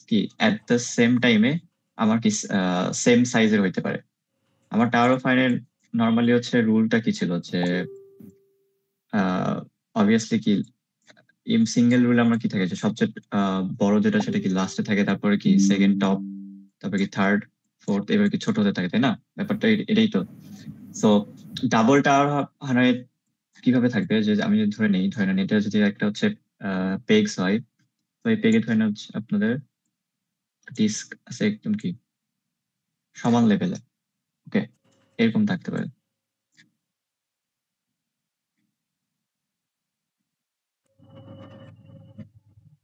কি at the same টাইমে আমার কি সেম সাইজের হইতে পারে। আমার টাওয়ার অফ ফাইনের নর্মালি হচ্ছে রুলটা কি ছিল যে অবভিয়াসলি কি সিঙ্গেল রুল আমার কি থাকে যে সবচেয়ে বড় যেটা সেটা কি লাস্টে থাকে, তারপরে কি সেকেন্ড টপ, তারপরে কি থার্ড ফোর্থ, এবার কি ছোট হতে থাকে, তাই না? ব্যাপারটা এটাই তো। সো ডাবল টাওয়ার হানায় কিভাবে থাকবে, যে আমি যদি ধরে নেন এটা যদি একটা হচ্ছে পেগস হয়, তো এই পেগে ধরে নেন হচ্ছে আপনাদের ডিস্ক আছে একদম কি সমান লেভেলে, ওকে, এরকম থাকতে পারে।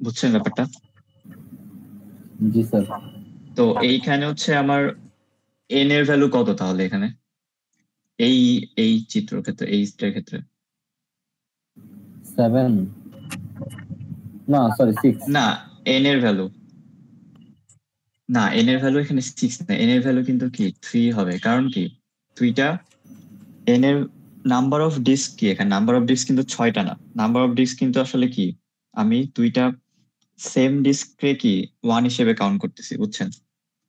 বুঝছেন ব্যাপারটা? জি স্যার। তো এইখানে হচ্ছে আমার এন এর ভ্যালু কত তাহলে এখানে এই এই চিত্র ক্ষেত্রে, এই স্টের ক্ষেত্রে? 7 না সরি 6। না, এন এর ভ্যালু না, এন এর ভ্যালু এখানে 6 না, এন এর ভ্যালু কিন্তু কি 3 হবে। কারণ কি দুইটা এন এর নাম্বার অফ ডিস্ক কি, এখানে নাম্বার অফ ডিস্ক কিন্তু 6টা না, নাম্বার অফ ডিস্ক কিন্তু আসলে কি আমি দুইটা সেম ডিস্ককে কি 1 হিসেবে কাউন্ট করতেছি, বুঝছেন?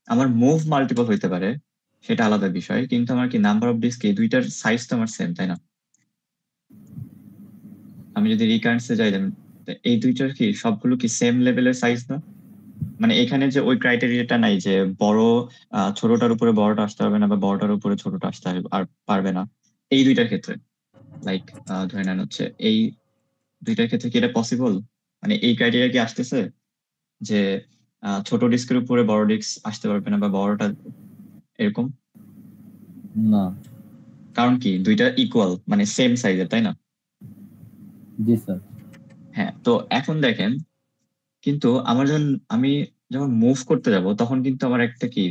আমার মুভ মাল্টিপল হইতে পারে, সেটা আলাদা বিষয়, কিন্তু আমার কি নাম্বার অফ ডিস্ক এই দুইটার সাইজ তো আমার সেম, তাই না? আমি যদি রিকারেন্সে যাই এই দুইটার কি সবগুলো কি সেম লেভেলের সাইজ না? মানে এখানে যে ওই ক্রাইটেরিয়াটা নাই যে বড় ছোটটার উপরে বড়টা আসতে হবে না, বা বড়টার উপরে ছোটটা আসতে আর পারবে না এই দুইটার ক্ষেত্রে। লাইক ধরে নেন হচ্ছে এই দুইটার ক্ষেত্রে কি এটা পসিবল? মানে এই ক্রাইটেরিয়া কি আসতেছে যে ছোট ডিস্কের উপরে বড় ডিস্ক আসতে পারবে না, বা বড়টা এরকম? না। কারণ কি দুইটা ইকুয়াল মানে সেম সাইজের, তাই না? জি স্যার। হ্যাঁ, তো এখন দেখেন, কিন্তু আমি যখন মুভ করতে যাব তখন কিন্তু আমার একটা কি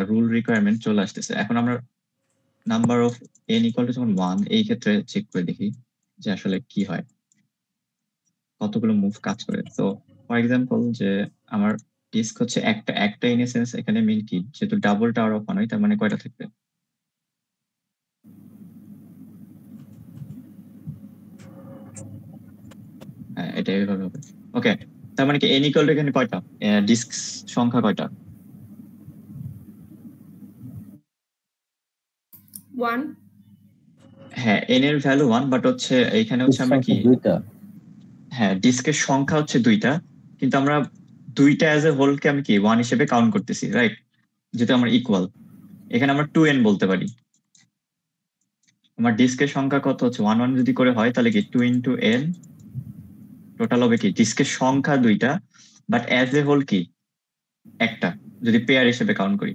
রুল রিকোয়ারমেন্ট চলে আসতেছে। এখন আমরা number of N equal to যখন 1, এই ক্ষেত্রে চেক করে দেখি যে আসলে কি হয়, কতগুলো মুভ কাজ করে। তো ফর এক্সাম্পল যে আমার ডিস্ক হচ্ছে একটা একটা ইন সেন্স, এখানে মিন কি যেহেতু ডাবল টাওয়ার অফ হয়, তার মানে কয়টা থাকবে? হ্যাঁ, এটা এইভাবে হবে। ওকে, তার মানে কি এন ইকুয়াল টু এখানে কয়টা ডিস্ক সংখ্যা কয়টা? 1। হ্যাঁ, এন এর ভ্যালু 1, বাট হচ্ছে এইখানে হচ্ছে আমরা কি দুইটা। হ্যাঁ ডিস্কের সংখ্যা হচ্ছে দুইটা, কিন্তু আমরা দুইটা অ্যাজ এ হোল কে আমি কি 1 হিসেবে কাউন্ট করতেছি, রাইট? যেহেতু আমরা ইকুয়াল, এখানে আমরা 2n বলতে পারি। আমার ডিস্কের সংখ্যা কত হচ্ছে 1 1 যদি করে হয়, তাহলে কি 2 ইন্টু n টোটাল হবে কি ডিস্কের সংখ্যা দুইটা, বাট অ্যাজ এ হোল কি একটা, যদি পেয়ার হিসেবে কাউন্ট করি।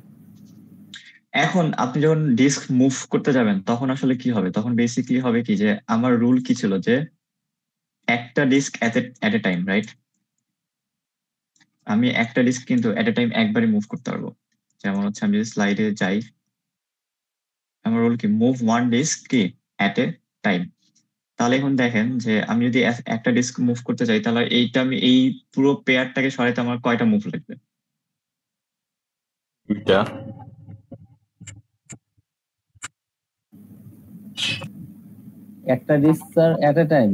এখন আপনি যখন ডিস্ক মুভ করতে যাবেন তখন আসলে কি হবে, তখন বেসিক্যালি হবে কি যে আমার রুল কি ছিল যে একটা disk at a time, right? আমি একটা ডিস্ক কিন্তু এট এ টাইম একবারই মুভ করতে পারবো। যেমন হচ্ছে আমি যদি স্লাইডে যাই, আমার রুল কি মুভ ওয়ান ডিস্ক কি এট এ টাইম। তাহলে এখন দেখেন যে আমি যদি একটা ডিস্ক মুভ করতে চাই, তাহলে এইটা আমি এই পুরো পেয়ারটাকে সরাইতে আমার কয়টা মুভ লাগবে? দুইটা। একটা disk sir at a time,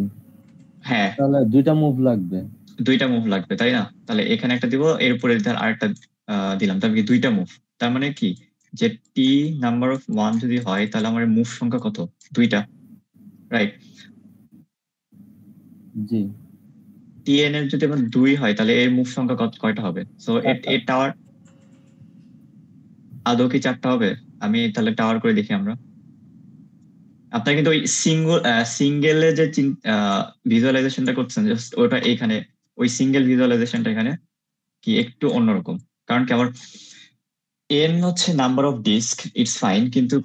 হ্যাঁ, তাহলে দুইটা মুভ লাগবে। দুইটা মুভ লাগবে, তাই না? তাহলে এখানে একটা দিব, এর উপরে ধর আরেকটা দিলাম, তাহলে কি দুইটা মুভ। তার মানে কি যে টি নাম্বার অফ 1 যদি হয়, তাহলে আমার মুভ সংখ্যা কত? দুইটা, রাইট? জি। টিএন এর যদি আমার 2 হয়, তাহলে এর মুভ সংখ্যা কয়টা হবে? সো চারটা। এর টাওয়ার আদৌ কি 4টা হবে? আমি তাহলে টাওয়ার করে দেখি আমরা। আপনার কিন্তু ওই সিঙ্গেলে যে ভিজুয়ালাইজেশনটা করছেন, just ওটা এখানে ওই সিঙ্গেল ভিজুয়ালাইজেশনটা এখানে কি একটু অন্যরকম। কারণ কি আমার এন হচ্ছে number of disk, it's fine, কিন্তু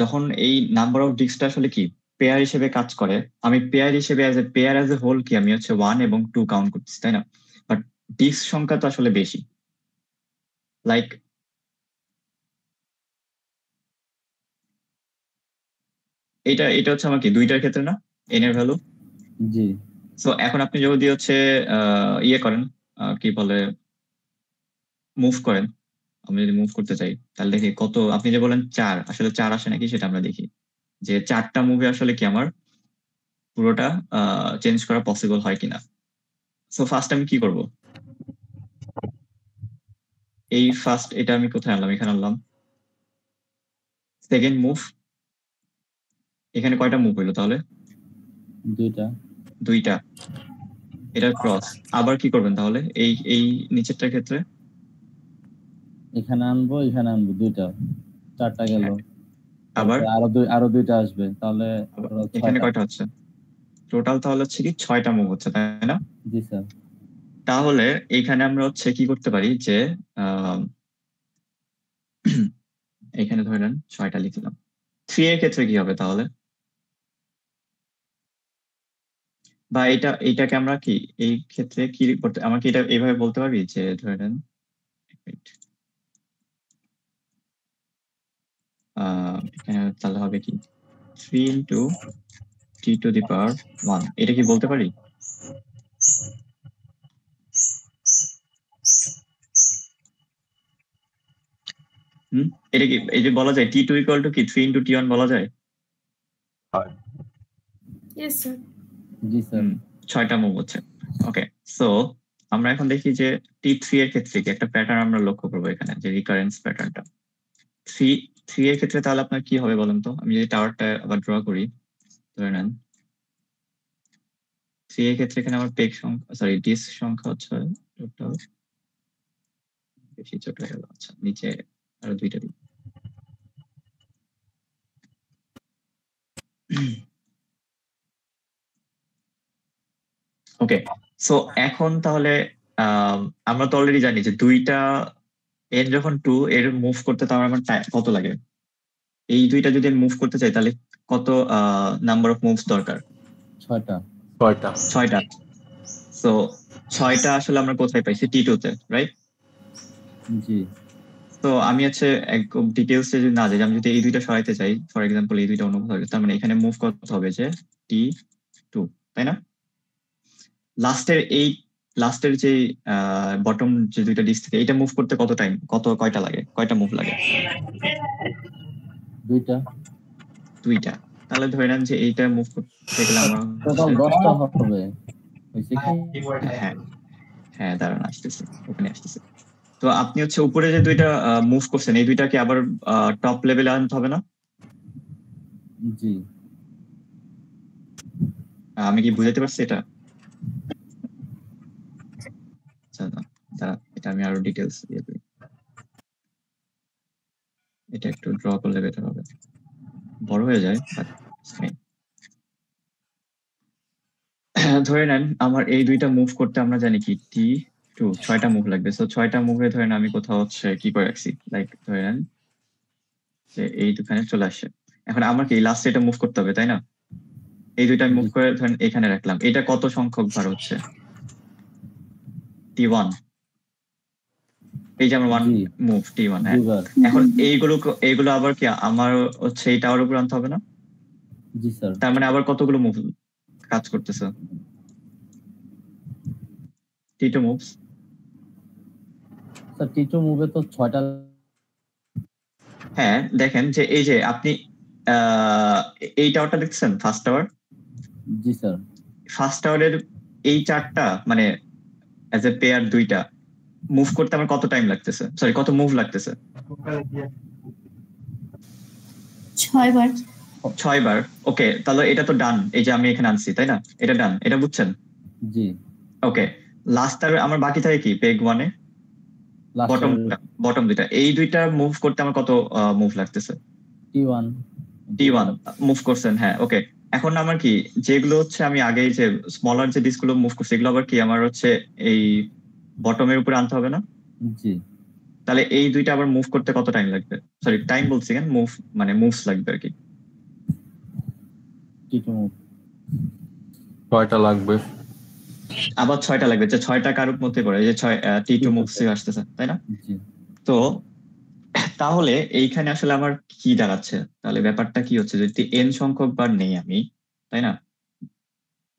যখন এই নাম্বার অফ ডিস্কটা আসলে কি পেয়ার হিসেবে কাজ করে, আমি পেয়ার হিসেবে অ্যাজ এ হোল কি আমি হচ্ছে 1 এবং 2 কাউন্ট করতেছি, তাই না? বাট ডিস্ক সংখ্যা তো আসলে বেশি। লাইক এটা এটা হচ্ছে আমার কি দুইটার ক্ষেত্রে না এন এর ভ্যালু। জি। সো এখন আপনি যদি হচ্ছে ইয়ে করেন, কি বলে, মুভ করেন, আমি যদি মুভ করতে চাই, তাহলে দেখি কত। আপনি যে বলেন 4, আসলে 4 আসে নাকি সেটা আমরা দেখি, যে 4টা মুভে আসলে কি আমার পুরোটা চেঞ্জ করা পসিবল হয় কিনা। সো ফার্স্ট আমি কি করব? এই ফার্স্ট এটা আমি কোথায় আনলাম, এখানে আনলাম। সেকেন্ড মুভ, এখানে কয়টা মুভ হইলো তাহলে? দুইটা। এটা ক্রস। আবার কি করবেন তাহলে এই এই নিচেরটার ক্ষেত্রে? এখানে আনবো, এখানে আনবো, দুইটা, চারটা গেল। হ্যাঁ, আবার আরো দুইটা আসবে, তাহলে এখানে 6টা। কয়টা হচ্ছে টোটাল? তাহলে হচ্ছে কি 6টা মুভ হচ্ছে, তাই না? জি স্যার। তাহলে এইখানে আমরা হচ্ছে কি করতে পারি যে আহ এখানে ধরে নেন 6টা লিখলাম। 3 এর ক্ষেত্রে কি হবে তাহলে? বা এইটাকে আমরা কি এই ক্ষেত্রে কি করতে, আমরা কি এটা এইভাবে বলতে পারি যে ধরে নেন এখানে তাহলে হবে কি 3 ইন্টু টি টু দি পাওয়ার 1, এটা কি বলতে পারি? এটা কি এই যে বলা যায় টি টু ইকুয়াল টু কি 3 ইন্টু টি 1 বলা যায়? Yes sir. জি স্যার। 6টা মুভ হচ্ছে। ওকে, সো আমরা এখন দেখি যে T3 এর ক্ষেত্রে কি একটা প্যাটার্ন আমরা লক্ষ্য করবো এখানে, যে রিকারেন্স প্যাটার্নটা। 3 এর ক্ষেত্রে তাহলে আপনার কি হবে বলেন তো? আমি যদি টাওয়ারটা আবার ড্র করি, ধরে নেন 3 এর ক্ষেত্রে এখানে আমার পেগ সংখ্যা, সরি ডিস্ক সংখ্যা হচ্ছে টোটাল বেশি ছোট হয়ে গেল। আচ্ছা, নিচে আরো দুইটা দিই। ওকে, সো এখন তাহলে আমরা তো অলরেডি জানি যে দুইটা এন যখন 2 এর মুভ করতে তো আমার কত লাগে? এই দুইটা যদি মুভ করতে চাই তাহলে কত নাম্বার অফ মুভস দরকার? 6টা। 6টা। সো 6টা আসলে আমরা কোথায় পাইছি? T2 তে, রাইট? জি। তো আমি হচ্ছে একদম ডিটেলস যদি না যাই, আমি যদি এই দুইটা সরাইতে চাই, ফর এক্সাম্পল এই দুইটা অনুভব হবে, তার মানে এখানে মুভ করতে হবে যে T2, তাই না? লাস্টের যে বটম যে দুইটা ডিস্ক থেকে এটা মুভ করতে কত টাইম, কয়টা লাগে, কয়টা মুভ লাগে? দুইটা। তাহলে ধরে নেন যে এইটা মুভ করতে গেলে আমরা টোটাল 10টা হবে। হয়েছে কি? হ্যাঁ হ্যাঁ, দাঁড়ান আসতেছে, ওখানে আসতেছে। তো আপনি হচ্ছে উপরে যে দুইটা মুভ করছেন, এই দুইটাকে আবার টপ লেভেলে আনতে হবে না? জি। আমি কি বুঝাতে পারছি এটা? আচ্ছা, দাঁড়া, এটা আমি আরো ডিটেলস দিয়ে দিই। এটা একটু ড্র করলে বেটার হবে, বড় হয়ে যায় বাট ধরে নেন আমার এই দুইটা মুভ করতে আমরা জানি কি T2 6টা মুভ লাগবে। সো 6টা মুভে ধরেন আমি কোথাও হচ্ছে কি করে রাখছি, লাইক ধরে নেন যে এই দুখানে চলে আসে। এখন আমার কি লাস্ট এটা মুভ করতে হবে, তাই না? এই দুইটা মুভ করে ধরেন এখানে রাখলাম। এটা কত সংখ্যক বার হচ্ছে? T1। এই যে আমার 1 মুভ T1। হ্যাঁ, এখন এইগুলো আবার কি আমার হচ্ছে এই টাওয়ার উপর আনতে হবে না? জি স্যার। তার মানে আবার কতগুলো মুভ কাজ করতেছে? T2 moves. স্যার T2 মুভে তো 6টা। হ্যাঁ, দেখেন যে এই যে আপনি এই টাওয়ারটা দেখছেন, ফার্স্ট টাওয়ার। জি স্যার। ফার্স্ট টাওয়ারের এই 4টা মানে অ্যাজ এ পেয়ার দুইটা মুভ করতে আমার কত টাইম লাগতেছে, সরি কত মুভ লাগতেছে? 6 বার। 6 বার। ওকে, তাহলে এটা তো ডান, এই যে আমি এখানে আনছি, তাই না? এটা ডান, এটা বুঝছেন? জি। ওকে, লাস্ট আর আমার বাকি থাকে কি পেগ 1 এ বটম দুইটা, এই দুইটা মুভ করতে আমার কত মুভ লাগতেছে? T1 মুভ করছেন, হ্যাঁ। ওকে, এখন আমার কি যেগুলো হচ্ছে আমি আগে যে স্মলার যে ডিস্ক গুলো মুভ করছি, এগুলো আবার কি আমার হচ্ছে এই বটমের উপরে আনতে হবে না? জি। তাহলে এই দুইটা আবার মুভ করতে কত টাইম লাগবে? সরি টাইম বলছি কেন, মুভ মানে মুভস লাগবে আর কি। T2 মুভ 6টা লাগবে। আবার 6টা লাগবে, যে 6টা কারুর মধ্যে পড়ে, এই যে T2 মুভস আসতেছে, তাই না? জি। তো তাহলে এইখানে আসলে আমার কি দাঁড়াচ্ছে, তাহলে ব্যাপারটা কি হচ্ছে, যদি n সংখ্যক বার নেই আমি, তাই না?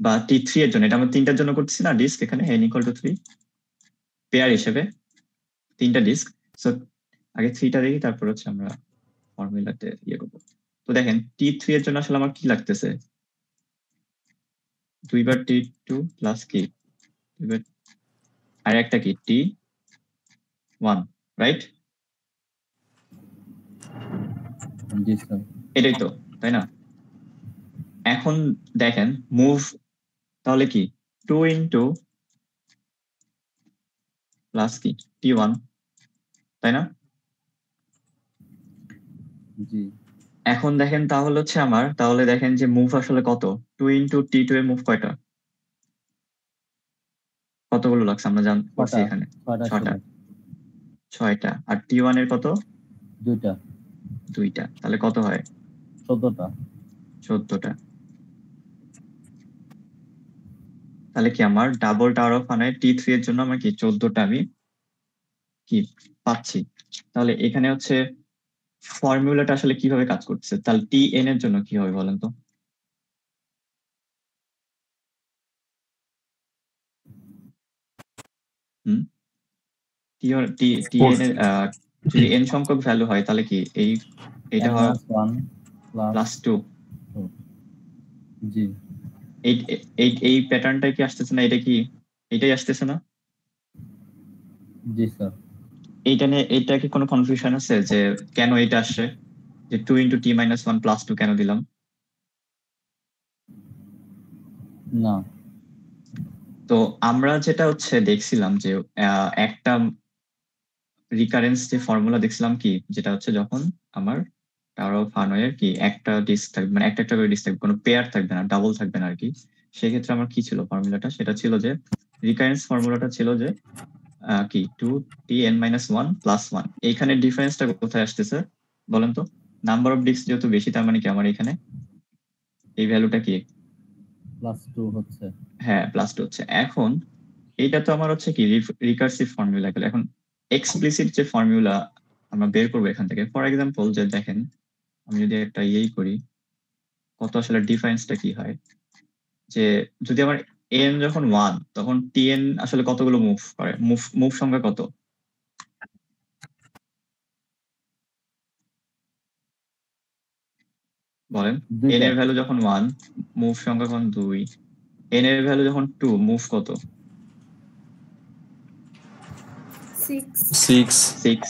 বা T3 এর জন্য, এটা আমরা 3টার জন্য করতেছি না ডিস্ক, এখানে n = 3 পেয়ার হিসেবে 3টা ডিস্ক। সো আগে 3টা দেখি, তারপর হচ্ছে আমরা ফর্মুলাতে ইয়ে করবো। তো দেখেন T3 এর জন্য আসলে আমার কি লাগতেছে, 2 বার T2 প্লাস কি 2 বার আর একটা কি T1, রাইট? জি স্যার। এটাই তো, তাই না? এখন দেখেন মুভ তাহলে কি 2 ইন্টু প্লাস কি t1, তাই না? জি এখন দেখেন তাহলে হচ্ছে আমার, তাহলে দেখেন যে মুভ আসলে কত, 2 ইন্টু t2 এর মুভ কয়টা, কতগুলো লাগছে আমরা করছি ছটা এখানে? ছয়টা ছটা। ছিল। 6টা। আর t1 এর কত? দুইটা। 2টা। তাহলে কত হয়? 14টা। 14টা। তাহলে কি আমার ডাবল টাওয়ার অফ ফানের t3 এর জন্য আমার কি 14টা আমি কি পাচ্ছি। তাহলে এখানে হচ্ছে ফর্মুলাটা আসলে কিভাবে কাজ করছে, তাহলে tn এর জন্য কি হবে বলেন তো? হুম, tn এর যদি n সংখ্যক ভ্যালু হয় তাহলে কি এইটা হয় n-1 প্লাস +2। 2। জি এই প্যাটার্নটা কি আসতেছে না? এটাই আসতেছে না? জি স্যার। এইটা কি কোনো কনফিউশন আছে যে কেন এটা আসছে, যে 2 ইন্টু t-1 প্লাস 2 কেন দিলাম? না। তো আমরা যেটা হচ্ছে দেখছিলাম যে একটা রিকারেন্স যে ফর্মুলা দেখছিলাম কি, যেটা হচ্ছে যখন আমার টাওয়ার অফ হানয়ের কি একটা ডিস্ক থাকবে, মানে একটা করে ডিস্ক থাকবে, কোনো পেয়ার থাকবে না, ডাবল থাকবে না আর কি। সেক্ষেত্রে আমার কি ছিল ফর্মুলাটা, সেটা ছিল যে রিকারেন্স ফর্মুলাটা ছিল যে কি 2tn-1 প্লাস 1। এইখানে ডিফারেন্সটা কোথায় আসতেছে বলেন তো? নাম্বার অফ ডিস্ক যেহেতু বেশি, তার মানে কি আমার এখানে এই ভ্যালুটা কি? +2 হচ্ছে। হ্যাঁ, +2 হচ্ছে। এখন এইটা তো আমার হচ্ছে কি রিকার্সিভ ফর্মুলা গেল। এখন এক্সপ্লিসিট যে ফর্মুলা আমরা বের করবো এখান থেকে, ফর এক্সাম্পল যে দেখেন আমি যদি একটা করি, কত আসলে ডিফারেন্সটা কি হয়, যে যদি আমার n যখন 1 তখন tn আসলে কতগুলো মুভ করে, মুভ সংখ্যা কত বলেন? n দুইটা। এর ভ্যালু যখন 1, মুভ সংখ্যা যখন 2, n এর ভ্যালু যখন 2, মুভ কত? 6 6।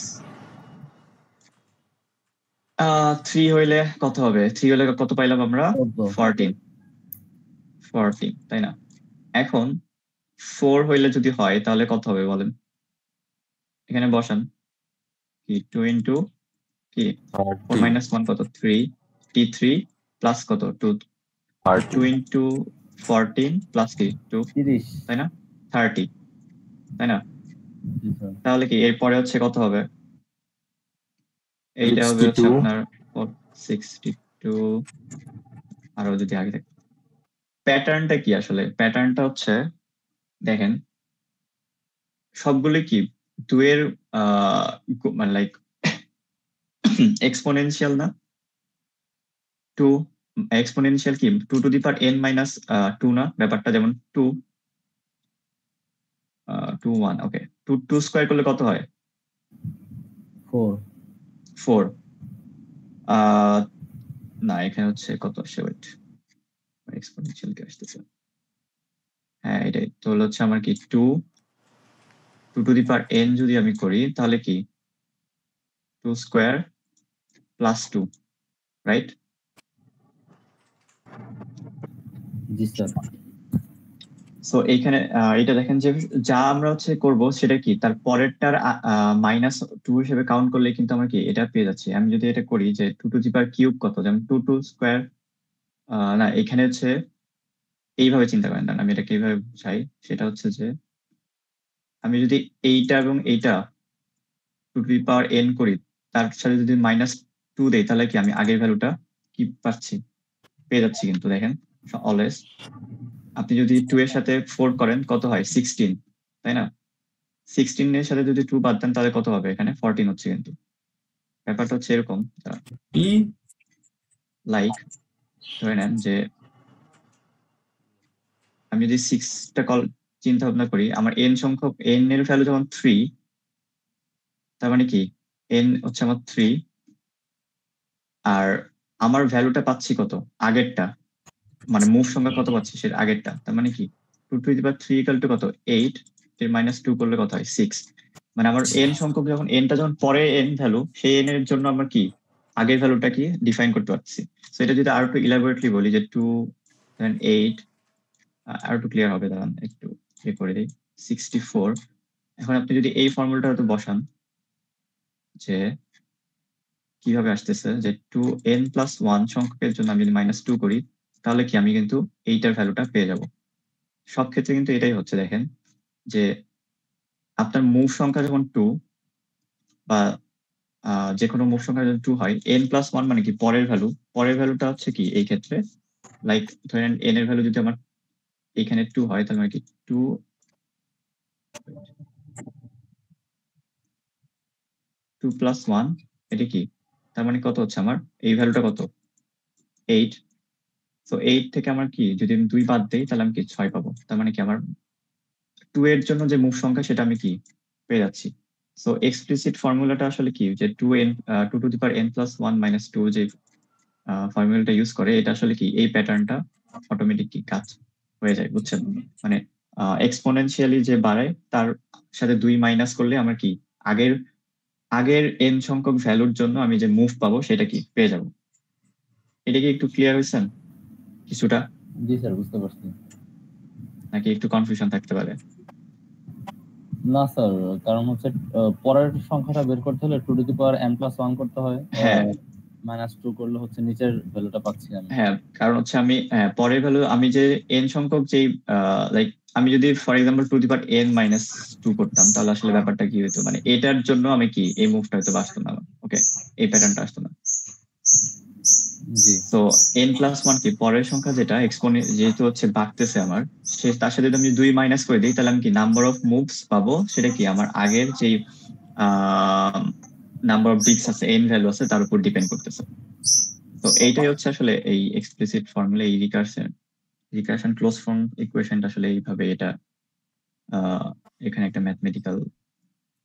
3 হইলে কত হবে? 3 হইলে কত পাইলাম আমরা? 14। 14, তাই না? এখন 4 হইলে যদি হয় তাহলে কত হবে বলেন? এখানে বসান কি 2 ইন্টু কি 4 মাইনাস 1 কত? 3, t3 প্লাস কত 2, 2 ইন্টু 14 প্লাস কি 2, 30। তাই না? 30, তাই না? জি স্যার। তাহলে কি এরপরে হচ্ছে কত হবে? এইটা হবে হচ্ছে 62 আপনার 62। আরো যদি আগে থাকে, প্যাটার্নটা কি আসলে? প্যাটার্নটা হচ্ছে দেখেন সবগুলো কি 2 এর মানে লাইক এক্সপোনেনশিয়াল না? 2 এক্সপোনেনশিয়াল কি 2 টু দি পাওয়ার n-2 না ব্যাপারটা? যেমন 2 2 1, ওকে, 2 স্কয়ার করলে কত হয়? 4। 4। না, এখানে হচ্ছে কত আসছে, ওয়েট, এক্সপোনেনশিয়াল কি আসতেছে? হ্যাঁ, এটাই তো হচ্ছে আমার কি 2 টু দি পাওয়ার n যদি আমি করি তাহলে কি 2 স্কয়ার প্লাস 2, রাইট? জি স্যার। সো এইখানে এটা দেখেন যে যা আমরা হচ্ছে করব সেটা কি তার পরেরটার -2 হিসেবে কাউন্ট করলে কিন্তু আমরা কি এটা পেয়ে যাচ্ছি। আমি যদি এটা করি যে 2 টু দি পাওয়ার কিউব কত, যেমন 2 স্কয়ার, না এখানে হচ্ছে এইভাবে চিন্তা করেন, না আমি এটাকে এইভাবে বুঝাই, সেটা হচ্ছে যে আমি যদি এইটা এবং এইটা 2 টু দি পাওয়ার n করি, তার সাথে যদি -2 দেই তাহলে কি আমি আগের ভ্যালুটা কি পাচ্ছি, পেয়ে যাচ্ছি। কিন্তু দেখেন অলওয়েজ আপনি যদি 2 এর সাথে 4 করেন কত হয়? 16, তাই না? 16 এর সাথে যদি 2 বাদ দেন তাহলে কত হবে? এখানে 14 হচ্ছে। কিন্তু ব্যাপারটা হচ্ছে এরকম, লাইক ধরে নেন যে আমি যদি 6টা কল চিন্তা ভাবনা করি, আমার n সংখ্যক n এর ভ্যালু যখন 3, তার মানে কি n হচ্ছে আমার 3, আর আমার ভ্যালুটা পাচ্ছি কত? আগেরটা, মানে মুভ সংখ্যা কত পাচ্ছি সেটা আগেরটা, তার মানে কি 2 to the power 3 equal to কত? 8, এর -2 করলে কত হয়? 6। মানে আমার n সংখ্যক যখন nটা যখন পরে n ভ্যালু, সেই n এর জন্য আমরা কি আগের ভ্যালুটা কি ডিফাইন করতে পারছি। সো এটা যদি আরো একটু ইলাবোরেটলি বলি যে 2 দেন 8, আর একটু ক্লিয়ার হবে, দাঁড়ান একটু ইয়ে করে দিই, 64। এখন আপনি যদি এই ফর্মুলাটা হয়তো বসান যে কিভাবে আসতেছে, যে 2n+1 সংখ্যকের জন্য আমি যদি -2 করি, তাহলে কি আমি কিন্তু এইটার ভ্যালুটা পেয়ে যাব। সব ক্ষেত্রে কিন্তু এটাই হচ্ছে, দেখেন যে আপনার মুভ সংখ্যা যখন 2 বা যে কোনো মুভ সংখ্যা যদি 2 হয়, n+1 মানে কি পরের ভ্যালুটা হচ্ছে কি এই ক্ষেত্রে, লাইক ধরেন n এর ভ্যালু যদি আমার এখানে 2 হয়, তাহলে মানে কি 2 2+1, এটা কি তার মানে কত হচ্ছে আমার এই ভ্যালুটা কত 8। সো 8 থেকে আমার কি যদি আমি 2 বাদ দেই, তাহলে আমি কি 6 পাবো। তার মানে কি আমার 2 এর জন্য যে মুভ সংখ্যা সেটা আমি কি পেয়ে যাচ্ছি। সো এক্সপ্লিসিট ফর্মুলাটা আসলে কি, যে 2n+1 - 2 যে ফর্মুলাটা ইউজ করে, এটা আসলে কি এই প্যাটার্নটা অটোমেটিক কি কাজ হয়ে যায়, বুঝছেন? মানে এক্সপোনেনশিয়ালি যে বাড়ায় তার সাথে 2 মাইনাস করলে আমার কি আগের আগের n সংখ্যক ভ্যালুর জন্য আমি যে মুভ পাবো সেটা কি পেয়ে যাব। এটা কি একটু ক্লিয়ার হয়েছেন কিছুটা, জি স্যার, বুঝতে পারছি। নাকি একটু কনফিউশন থাকতে পারে? না স্যার, কারণ হচ্ছে পরের সংখ্যাটা বের করতে হলে 2n+1 করতে হয়, হ্যাঁ -2 করলে হচ্ছে নিচের ভ্যালুটা পাচ্ছি আমি। হ্যাঁ, কারণ হচ্ছে আমি পরের ভ্যালু আমি যে n সংখ্যক যেই লাইক আমি যদি ফর এক্সাম্পল n-2 করতাম, তাহলে আসলে ব্যাপারটা কি হতো, মানে এটার জন্য আমি কি এই মুভটা হয়তো আসতো না, ওকে এই প্যাটার্নটা আসতো না। জি তো n+1 কি পরের সংখ্যা যেটা যেহেতু হচ্ছে বাড়তেছে আমার, তার সাথে যদি আমি 2 মাইনাস করে দিই, তাহলে আমি কি নাম্বার অফ মুভস পাবো, সেটা কি আমার আগের যে নাম্বার অফ ডিপস আছে, n ভ্যালু আছে, তার উপর ডিপেন্ড করতেছে। তো এইটাই হচ্ছে আসলে এই এক্সপ্লিসিট ফর্মুলা, এই রিকারশন ক্লোজ ফর্ম ইকুয়েশনটা আসলে এইভাবে এটা এখানে একটা ম্যাথমেটিক্যাল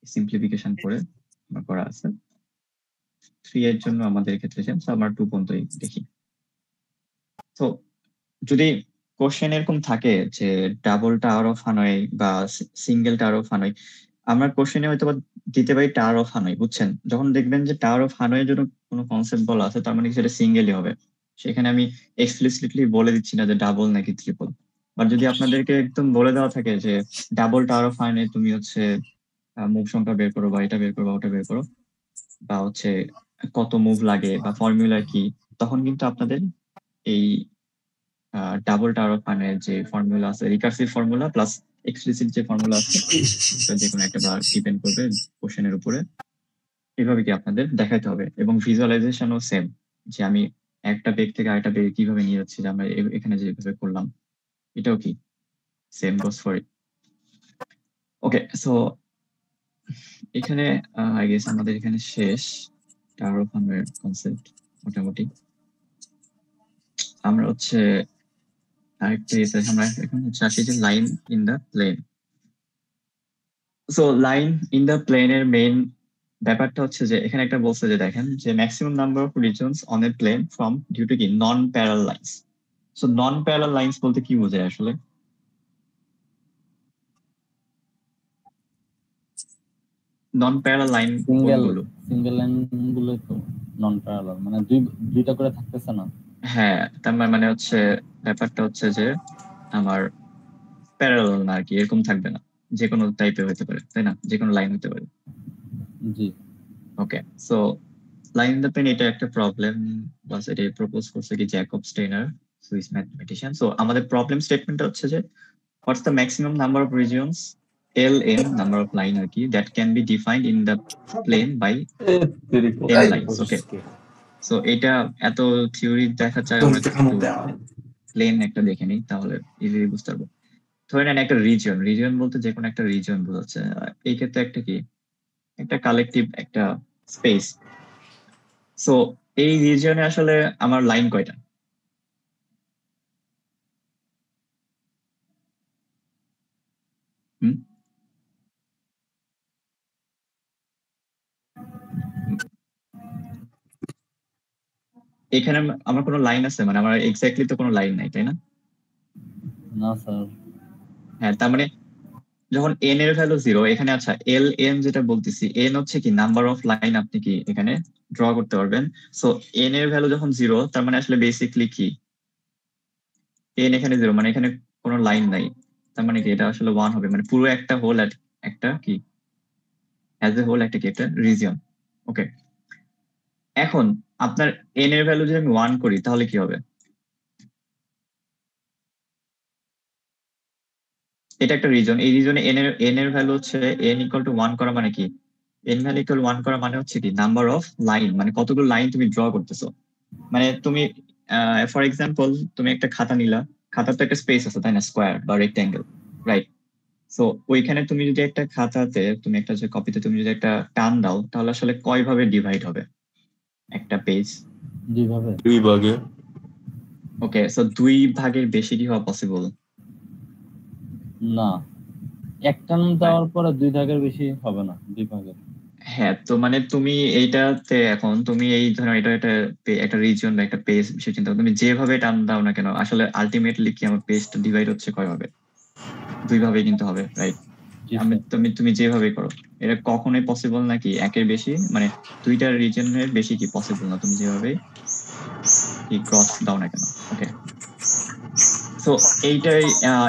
সিম্পলিফিকেশন করে করা আছে। 3 এর জন্য আমাদের ক্ষেত্রে আমরা 2 পর্যন্তই দেখি। তো যদি কোশ্চেন এরকম থাকে যে ডাবল টাওয়ার অফ হানয় বা সিঙ্গেল টাওয়ার অফ হানয়, আমরা কোশ্চেনে হয়তো দিতে পারি টাওয়ার অফ হানয়, বুঝছেন? যখন দেখবেন যে টাওয়ার অফ হানয়ের জন্য কোনো কনসেপ্ট বলা আছে, তার মানে সেটা সিঙ্গেলই হবে। সেখানে আমি এক্সপ্লিসিটলি বলে দিচ্ছি না যে ডাবল নাকি ট্রিপল। বাট যদি আপনাদেরকে একদম বলে দেওয়া থাকে যে ডাবল টাওয়ার অফ হানয় তুমি হচ্ছে মুভ সংখ্যা বের করো, বা এটা বের করো বা ওটা বের করো, বা হচ্ছে কত মুভ লাগে বা ফর্মুলা কি, তখন কিন্তু আপনাদের এই ডাবল টাওয়ার অফ হানয়ের যে ফর্মুলা আছে, রিকার্সিভ ফর্মুলা প্লাস এক্সপ্লিসিট যে ফর্মুলা আছে, যে কোনো একটা ডিপেন্ড করবে কোশ্চেনের উপরে, এভাবে কি আপনাদের দেখাইতে হবে। এবং ভিজুয়ালাইজেশনও সেম, যে আমি একটা বেগ থেকে আরেকটা বেগে কিভাবে নিয়ে যাচ্ছি, যে আমরা এখানে যেভাবে করলাম, এটাও কি same goes for it. Okay, so এখানে আই গেস আমাদের এখানে শেষ টাওয়ার অফ হানয়ের কনসেপ্ট মোটামুটি। আমরা হচ্ছে আরেকটা আমরা এখন হচ্ছে আসি যে line in the plane. So line in the প্লেনের মেইন ব্যাপারটা হচ্ছে যে এখানে একটা বলছে যে দেখেন যে maximum number of regions on a plane from due to কি non parallel lines. So non parallel lines বলতে কি বোঝায় আসলে? নন প্যারাল লাইন কোনগুলো? সিঙ্গেল লাইন গুলো তো নন প্যারালাল, মানে দুইটা করে থাকতেছে না। হ্যাঁ, তার মানে হচ্ছে ব্যাপারটা হচ্ছে যে আমার প্যারালাল না আর কি, এরকম থাকবে না, যে কোনো টাইপের হতে পারে, তাই না? যে কোনো লাইন হতে পারে। জি okay, so line in the plane এটা একটা প্রবলেম, বাস এটা প্রপোজ করছে কি Jacob Steiner, Swiss mathematician. So আমাদের প্রবলেম স্টেটমেন্টটা হচ্ছে যে what's the maximum number of regions LN number of line আর কি that can be defined in the plane by n lines. Okay, so এটা এত থিওরি দেখা চাই, আমরা একটু প্লেন একটা দেখে নিই, তাহলে ইজিলি বুঝতে পারবো। ধরে নেন একটা রিজিয়ন বলতে যে কোনো একটা রিজিয়ন বোঝাচ্ছে, এই ক্ষেত্রে একটা কি একটা কালেকটিভ একটা স্পেস। সো এই রিজিয়নে আসলে আমার লাইন কয়টা? হুম, এখানে আমার কোনো লাইন আছে, মানে আমার এক্স্যাক্টলি তো কোনো লাইন নাই, তাই না? না স্যার। হ্যাঁ, তার মানে যখন n এর ভ্যালু 0 এখানে, আচ্ছা এল এন যেটা বলতেছি, n হচ্ছে কি নাম্বার অফ লাইন আপনি কি এখানে ড্র করতে পারবেন। সো n এর ভ্যালু যখন 0, তার মানে আসলে বেসিকলি কি n এখানে 0, মানে এখানে কোনো লাইন নাই, তার মানে কি এটা আসলে 1 হবে, মানে পুরো একটা হোল একটা কি অ্যাজ এ হোল একটা কি একটা রিজিয়ন। ওকে, এখন আপনার n এর ভ্যালু যদি আমি 1 করি তাহলে কি হবে? এটা একটা রিজন, এই রিজনে n এর ভ্যালু হচ্ছে n ইকুয়াল টু 1 করা মানে কি, n ভ্যালু ইকুয়াল 1 করা মানে হচ্ছে কি নাম্বার অফ লাইন, মানে কতগুলো লাইন তুমি ড্র করতেছো। মানে তুমি ফর এক্সাম্পল তুমি একটা খাতা নিলা, খাতার তো একটা স্পেস আছে তাই না, স্কোয়ার বা রেক্ট্যাঙ্গেল, রাইট? সো ওইখানে তুমি যদি একটা খাতাতে তুমি একটা যে কপিতে তুমি যদি একটা টান দাও, তাহলে আসলে কয় ভাবে ডিভাইড হবে একটা পেজ? 2 ভাবে। 2 ভাগে। ওকে, সো 2 ভাগের বেশি কি হওয়া পসিবল? না, একটা দেওয়ার পরে 2 ভাগের বেশি হবে না, 2 ভাগের। হ্যাঁ, তো মানে তুমি এইটাতে এখন তুমি এই ধরো এটা একটা রিজিয়ন বা একটা পেজ বিষয় চিন্তা করো, তুমি যেভাবে টান দাও না কেন আসলে আলটিমেটলি কি আমার পেজটা ডিভাইড হচ্ছে কয় ভাবে? 2 ভাবে কিন্তু হবে, রাইট? জি স্যার। তুমি যেভাবে করো এটা কখনোই পসিবল না কি একের বেশি, মানে 2টা রিজনের বেশি কি পসিবল না, তুমি যেভাবে কি ক্রস দাও না কেন। ওকে, তো এইটাই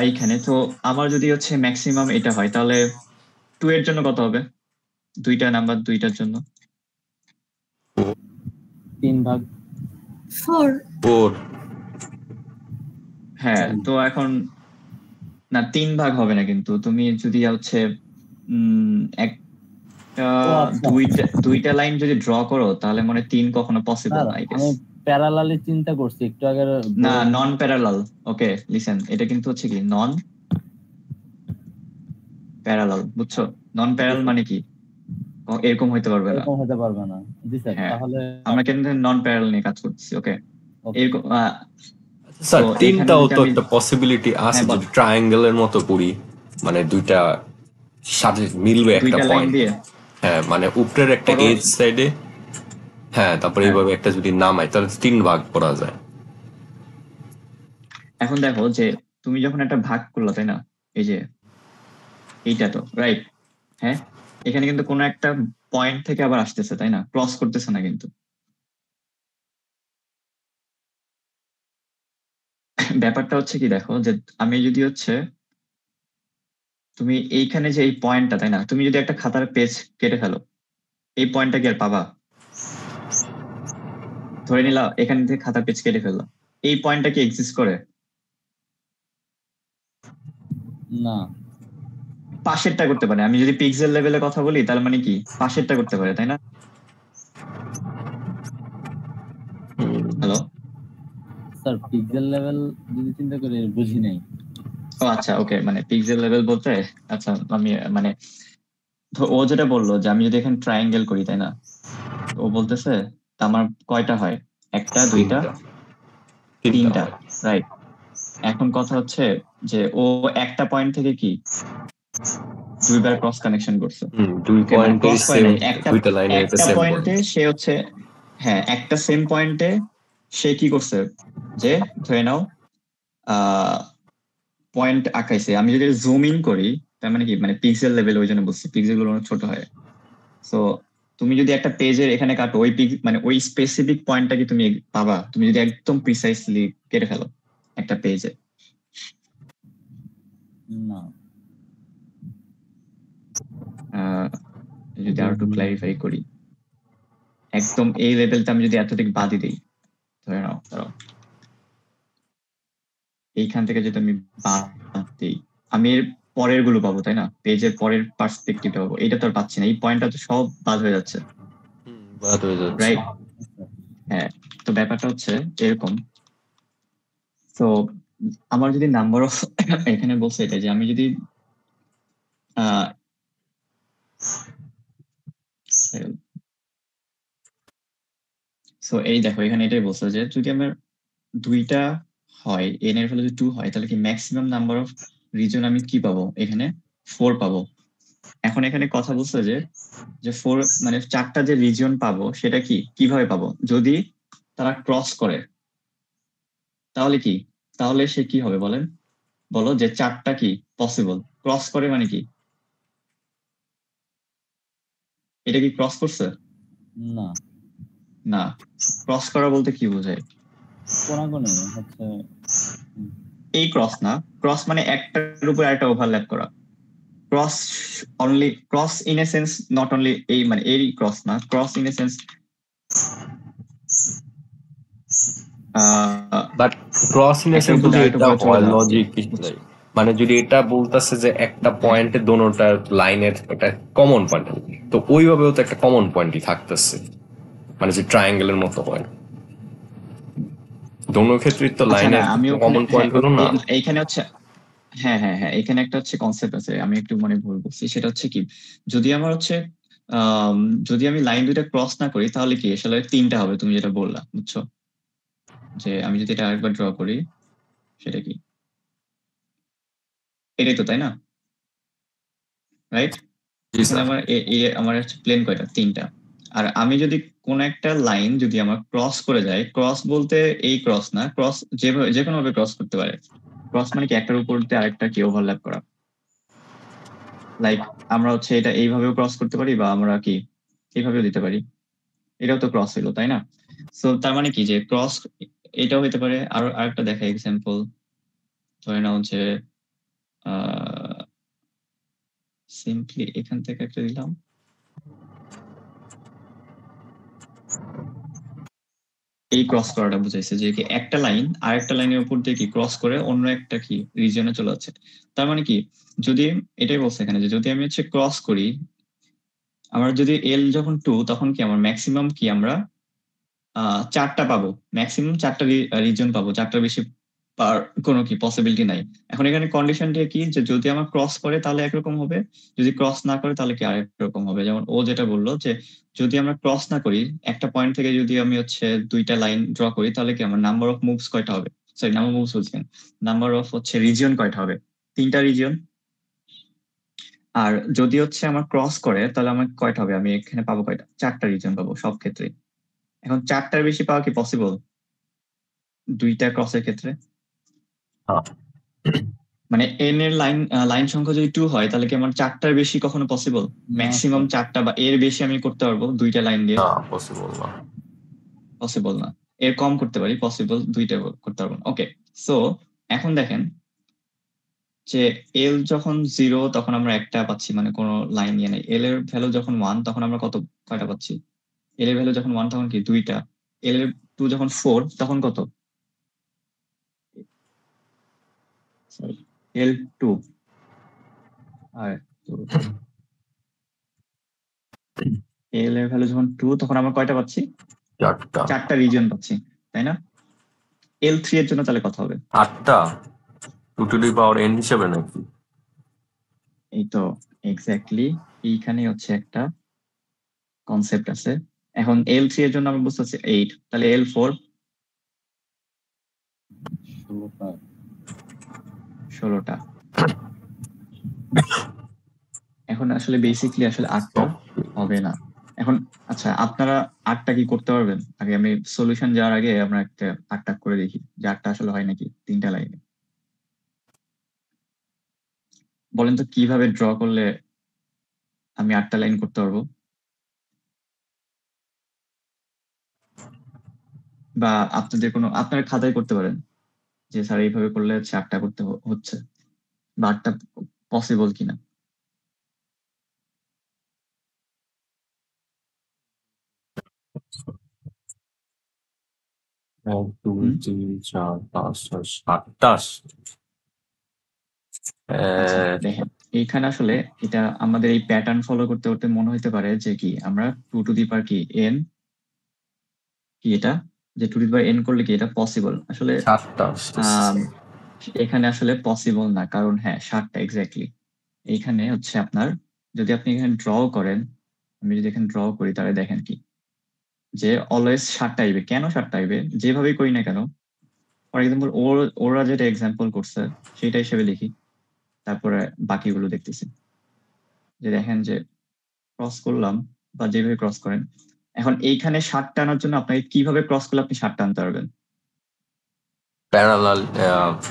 এইখানে তো আমার যদি হচ্ছে ম্যাক্সিমাম এটা হয়, তাহলে 2 এর জন্য কত হবে? 2টা নাম্বার 2টার জন্য 3 ভাগ। 4 4 হ্যাঁ, তো এখন না 3 ভাগ হবে না, কিন্তু তুমি যদি হচ্ছে একটা ও আচ্ছা দুইটা লাইন যদি ড্র করো তাহলে মানে 3 কখনো পসিবল স্যার, না, আই গেস। আমি প্যারালালি চিন্তা করছি একটু আগে। না, নন প্যারালাল। ওকে লিসেন, এটা কিন্তু হচ্ছে কি নন প্যারালাল, বুঝছো? নন প্যারালাল মানে কি এরকম হইতে পারবে না। এরকম হতে পারবে না। জি স্যার, হ্যাঁ, তাহলে আমরা কিন্তু নন প্যারালাল নিয়ে কাজ করতেছি। ওকে, ওকে। এরকম স্যার তো এইখানে তিনটাও যদি তো আমি একটা পসিবিলিটি আছে, হ্যাঁ বল, যদি ট্রায়াঙ্গেলের মতো করি, মানে দুইটা সাথে মিলবে একটা 2টা লাইন পয়েন্ট। দিয়ে হ্যাঁ, মানে উপরের একটা করো। এজ সাইডে, হ্যাঁ, তারপরে হ্যাঁ, এইভাবে একটা যদি নামাই তাহলে 3 ভাগ করা যায়। এখন দেখো যে তুমি যখন একটা ভাগ করলো তাই না, এই যে এইটা তো রাইট, হ্যাঁ, এখানে কিন্তু কোনো একটা পয়েন্ট থেকে আবার আসতেছে তাই না, ক্রস করতেছে না কিন্তু। ব্যাপারটা হচ্ছে কি দেখো যে আমি যদি হচ্ছে তুমি এইখানে যে এই পয়েন্টটা তাই না, তুমি যদি একটা খাতার পেজ কেটে ফেলো, এই পয়েন্টটা কি আর পাবা? ধরে নিলাম এখান থেকে খাতার পেজ কেটে ফেললো, এই পয়েন্টটা কি এক্সিস্ট করে? না, পাশেরটা করতে পারে। আমি যদি পিক্সেল লেভেলে কথা বলি তার মানে কি পাশেরটা করতে পারে তাই না? হ্যালো, স্যার পিক্সেল লেভেল যদি চিন্তা করি বুঝি নাই। ও আচ্ছা, ওকে, মানে পিক্সেল লেভেল বলতে আচ্ছা আমি মানে ও যেটা বললো যে আমি যদি এখানে ট্রায়াঙ্গেল করি তাই না, ও বলতেছে তা আমার কয়টা হয়, একটা দুইটা তিনটা, হয়। রাইট? এখন কথা হচ্ছে যে ও একটা পয়েন্ট থেকে কি 2বার ক্রস কানেকশন করছে। 2 ওকে, মানে পয়েন্টে ক্রস করে সেম, নাই, একটা দুইটা লাইনের একটা একটা সেম পয়েন্ট। পয়েন্টে সে হচ্ছে, হ্যাঁ একটা সেম পয়েন্টে সে কি করছে যে ধরে নাও পয়েন্ট আঁকাইছে। আমি যদি জুম ইন করি তার মানে কি, মানে পিক্সেল লেভেল, ওই জন্য বলছি পিক্সেল গুলো অনেক ছোট হয়। সো তুমি যদি একটা পেজের এখানে কাটো, ওই মানে ওই স্পেসিফিক পয়েন্টটা কি তুমি পাবা তুমি যদি একদম প্রিসাইসলি কেটে ফেলো একটা পেজে? না, যদি আরো একটু ক্লারিফাই করি, একদম এই লেভেলটা আমি যদি এতটুকু বাদই দিই, ধরে নাও ধরো এইখান থেকে যদি আমি বাদ দিই, আমি এর পরের গুলো পাবো তাই না, পেজের পরের পার্সপেক্টিভটা পাবো, এটা তো আর পাচ্ছি না, এই পয়েন্টটা তো সব বাদ হয়ে যাচ্ছে, বাদ হয়ে যাচ্ছে। রাইট? হ্যাঁ, তো ব্যাপারটা হচ্ছে এরকম। তো আমার যদি নাম্বার অফ এখানে বলছে এটা যে আমি যদি সো এই দেখো এখানে এটাই বলছে যে যদি আমার 2টা হয়, n এর ভ্যালু যদি 2 হয় তাহলে কি ম্যাক্সিমাম নাম্বার অফ রিজন আমি কি পাবো এখানে? 4 পাবো। এখন এখানে কথা বলছে যে যে 4 মানে 4টা যে রিজন পাবো সেটা কি কিভাবে পাবো, যদি তারা ক্রস করে তাহলে কি, তাহলে সে কি হবে বলেন, বলো যে 4টা কি পসিবল, ক্রস করে মানে কি এটা কি ক্রস করছে? না, না। ক্রস করা বলতে কি বোঝায়? কোনাকুনি হচ্ছে এই ক্রস না, ক্রস মানে একটার উপর একটা ওভারল্যাপ করা। Cross only cross in a sense, not only এই মানে এরই ক্রস না, cross in a sense but cross in একটার উপর যদি আরেকটার এটা উপরে চলে হয় যাওয়া। লজিক মানে যদি এটা বলতেছে যে একটা পয়েন্টে দোনোটার লাইনের একটা কমন পয়েন্ট, তো ওইভাবেও তো একটা কমন পয়েন্টই থাকতেছে, মানে যে ট্রায়াঙ্গেলের মতো পয়েন্ট দোনো ক্ষেত্রে তো আচ্ছা না, লাইনের আমি ওখানে কমন পয়েন্ট হলো না। এইখানে হচ্ছে হ্যাঁ হ্যাঁ হ্যাঁ, এখানে একটা হচ্ছে কনসেপ্ট আছে, আমি একটু মানে ভুল বলছি। সেটা হচ্ছে কি, যদি আমার হচ্ছে যদি আমি লাইন দুইটা ক্রস না করি তাহলে কি আসলে তিনটা হবে, তুমি যেটা বললা, বুঝছো? যে আমি যদি এটা আরেকবার ড্র করি, সেটা কি এটাই তো, তাই না? রাইট? জি এখানে স্যার। আমার হচ্ছে প্লেন কয়টা? তিনটা। আর আমি যদি কোন একটা লাইন যদি আমার ক্রস করে যায়, ক্রস বলতে এই ক্রস না, ক্রস যে কোনো ভাবে ক্রস করতে পারে। ক্রস মানে কি একটার উপর দিয়ে আরেকটা কি ওভারল্যাপ করা। লাইক আমরা হচ্ছে এটা এইভাবেও ক্রস করতে পারি, বা আমরা কি এইভাবেও দিতে পারি। এটাও তো ক্রস হইলো, তাই না? সো তার মানে কি যে ক্রস এটাও হইতে পারে। আর আরেকটা দেখা এক্সাম্পল, ধরে নাও যে সিম্পলি এখান থেকে একটা দিলাম, এই ক্রস করাটা বুঝাইছে যে কি একটা লাইন আর একটা লাইনের উপর দিয়ে কি ক্রস করে অন্য একটা কি রিজিয়নে চলে যাচ্ছে। তার মানে কি, যদি এটাই বলছে এখানে যে যদি আমি হচ্ছে ক্রস করি, আমার যদি এল যখন 2, তখন কি আমার ম্যাক্সিমাম কি আমরা চারটা পাবো, ম্যাক্সিমাম চারটা রিজন পাবো, চারটার বেশি পার কোনো কি পসিবিলিটি নাই। এখন এখানে কন্ডিশনটা কি, যে যদি আমার ক্রস করে তাহলে একরকম হবে, যদি ক্রস না করে তাহলে কি আরেক রকম হবে। যেমন ও যেটা বললো যে যদি আমরা ক্রস না করি, একটা পয়েন্ট থেকে যদি আমি হচ্ছে দুইটা লাইন ড্র করি, তাহলে কি আমার নাম্বার অফ মুভস কয়টা হবে, সরি নাম্বার মুভস বলছেন, নাম্বার অফ হচ্ছে রিজিয়ন কয়টা হবে, তিনটা রিজিয়ন। আর যদি হচ্ছে আমার ক্রস করে তাহলে আমার কয়টা হবে, আমি এখানে পাবো কয়টা, চারটা রিজিয়ন পাবো সব ক্ষেত্রে। এখন চারটার বেশি পাওয়া কি পসিবল দুইটা ক্রসের ক্ষেত্রে? মানে এন এর লাইন সংখ্যা যদি 2 হয়, তাহলে কি আমার চারটার বেশি কখনো পসিবল? না ম্যাক্সিমাম স্যার। চারটা বা এর বেশি আমি করতে পারবো দুইটা লাইন দিয়ে? না, পসিবল না। পসিবল না। এর কম করতে পারি, পসিবল দুইটা করতে পারবো না। ওকে, সো এখন দেখেন যে এল যখন 0 তখন আমরা একটা পাচ্ছি, মানে কোনো লাইন নিয়ে নেই। এল এর ভ্যালু যখন 1 তখন আমরা কয়টা পাচ্ছি? এল এর ভ্যালু যখন 1 তখন কি দুইটা। এল এর 2 যখন 4 তখন কত? সরি, এল 2 আর এল এর ভ্যালু যখন 2 তখন আমরা কয়টা পাচ্ছি? চারটা। চারটা রিজিয়ন পাচ্ছি, তাই না? এল 3 এর জন্য তাহলে কত হবে? 8টা 2 টু দি পাওয়ার n হিসেবে নাকি? এই তো এক্স্যাক্টলি, এইখানে হচ্ছে একটা কনসেপ্ট আছে। এখন এল 3 এর জন্য আমরা বুঝতেছি 8, তাহলে এল 4 16টা। এখন আসলে বেসিকলি আসলে 8টা হবে না। এখন আচ্ছা, আপনারা 8টা কি করতে পারবেন? আগে আমি সলিউশন যাওয়ার আগে আমরা একটা 8টা করে দেখি যে 8টা আসলে হয় নাকি তিনটা লাইনে। বলেন তো কিভাবে ড্র করলে আমি 8টা লাইন করতে পারবো? বা আপনারা খাতায় করতে পারেন যে স্যার এইভাবে করলে হচ্ছে 8টা করতে হচ্ছে, বা 8টা পসিবল কিনা। 1 2 হুম? 3 4 5 6 7টা। আচ্ছা দেখেন, এইখানে আসলে এটা আমাদের এই প্যাটার্ন ফলো করতে করতে মনে হতে পারে যে কি আমরা 2 টু দি পাওয়ার কি n, কি এটা যে 2 টু দি পাওয়ার n করলে কি এটা পসিবল? আসলে 7টা। এখানে আসলে পসিবল না, কারণ হ্যাঁ 7টা এক্স্যাক্টলি। এইখানে হচ্ছে আপনার যদি আপনি এখানে ড্র করেন, আমি যদি এখানে ড্র করি তাহলে দেখেন কি যে অলওয়েজ 7টা আইবে। কেন 7টা আইবে? যেভাবেই করি না কেন, ফর এক্সাম্পল ওরা যেটা এক্সাম্পল করছে সেটা হিসেবে লিখি, তারপরে বাকিগুলো দেখতেছি। যে দেখেন যে ক্রস করলাম, বা যেভাবে ক্রস করেন, এখন এইখানে 7টা আনার জন্য আপনাকে কিভাবে ক্রস করলে আপনি 7টা আনতে পারবেন? প্যারালাল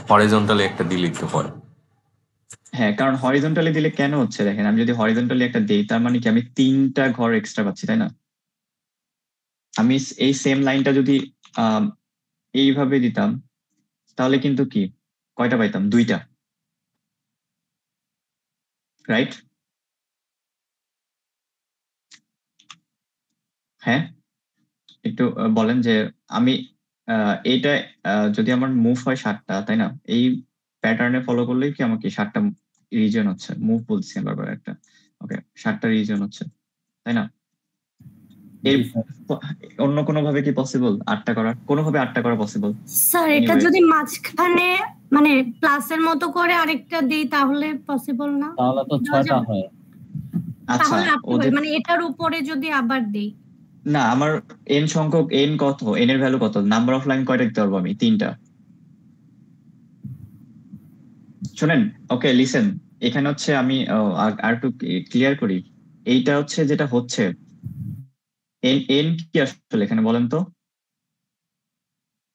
হরিজন্টালি একটা দিলেই তো হয়। হ্যাঁ, কারণ হরিজন্টালি দিলে কেন হচ্ছে দেখেন, আমি যদি হরিজন্টালি একটা দেই তার মানে কি আমি 3টা ঘর এক্সট্রা পাচ্ছি, তাই না? আমি এই সেম লাইনটা যদি এইভাবে দিতাম তাহলে কিন্তু কি কয়টা পাইতাম? 2টা, রাইট? হ্যাঁ, একটু বলেন যে আমি এইটা যদি আমার মুভ হয় 7টা, তাই না? এই প্যাটার্নে ফলো করলেই কি আমাকে 7টা রিজন হচ্ছে, মুভ বলছি আমি বারবার একটা, ওকে 7টা রিজন হচ্ছে, তাই না? এর জি স্যার। অন্য কোনো ভাবে কি পসিবল 8টা করা? কোনোভাবে 8টা করা পসিবল? স্যার এটা Anyway. যদি মাঝখানে মানে প্লাসের মতো করে আরেকটা দেই তাহলে পসিবল না? তাহলে তো 6টা হয়। আচ্ছা, তাহলে আপনি ওদের মানে এটার উপরে যদি আবার দেই, না, আমার এন সংখ্যক, এন কত, এন এর ভ্যালু কত, নাম্বার অফ লাইন কয়টা দিতে পারবো আমি? 3টা। শোনেন, ওকে লিসেন, এখানে হচ্ছে আমি আর একটু ক্লিয়ার করি। এইটা হচ্ছে যেটা হচ্ছে এন, এন কি আসলে এখানে বলেন তো?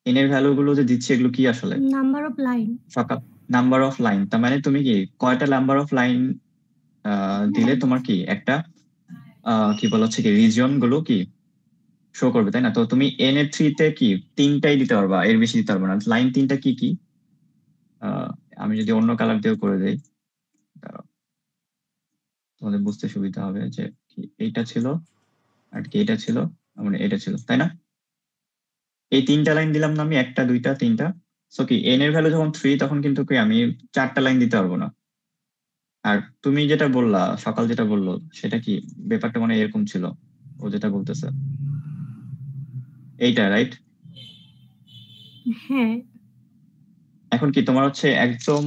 এন এর ভ্যালু গুলো যে দিচ্ছে এগুলো কি আসলে? Number of line. সকাল নাম্বার অফ লাইন, তার মানে তুমি কি কয়টা নাম্বার অফ লাইন দিলে তোমার কি একটা কি বলা হচ্ছে কি রিজিয়ন গুলো কি শো করবে, তাই না? তো তুমি এন এর 3তে কি 3টাই দিতে পারবা, এর বেশি দিতে পারবে না। লাইন 3টা কি কি? আমি যদি অন্য কালার দিয়েও করে দেই, দাঁড়াও, তোমাদের বুঝতে সুবিধা হবে যে কি এইটা ছিল আর কি এটা ছিল, মানে এটা ছিল, তাই না? এই 3টা লাইন দিলাম না আমি, 1টা 2টা 3টা। সো কি এন এর ভ্যালু যখন 3 তখন কিন্তু কি আমি 4টা লাইন দিতে পারবো না। আর তুমি যেটা বললা, সকাল যেটা বললো সেটা কি ব্যাপারটা মানে এরকম ছিল, ও যেটা বলতেছে এইটা, রাইট? হ্যাঁ, এখন কি তোমার হচ্ছে একদম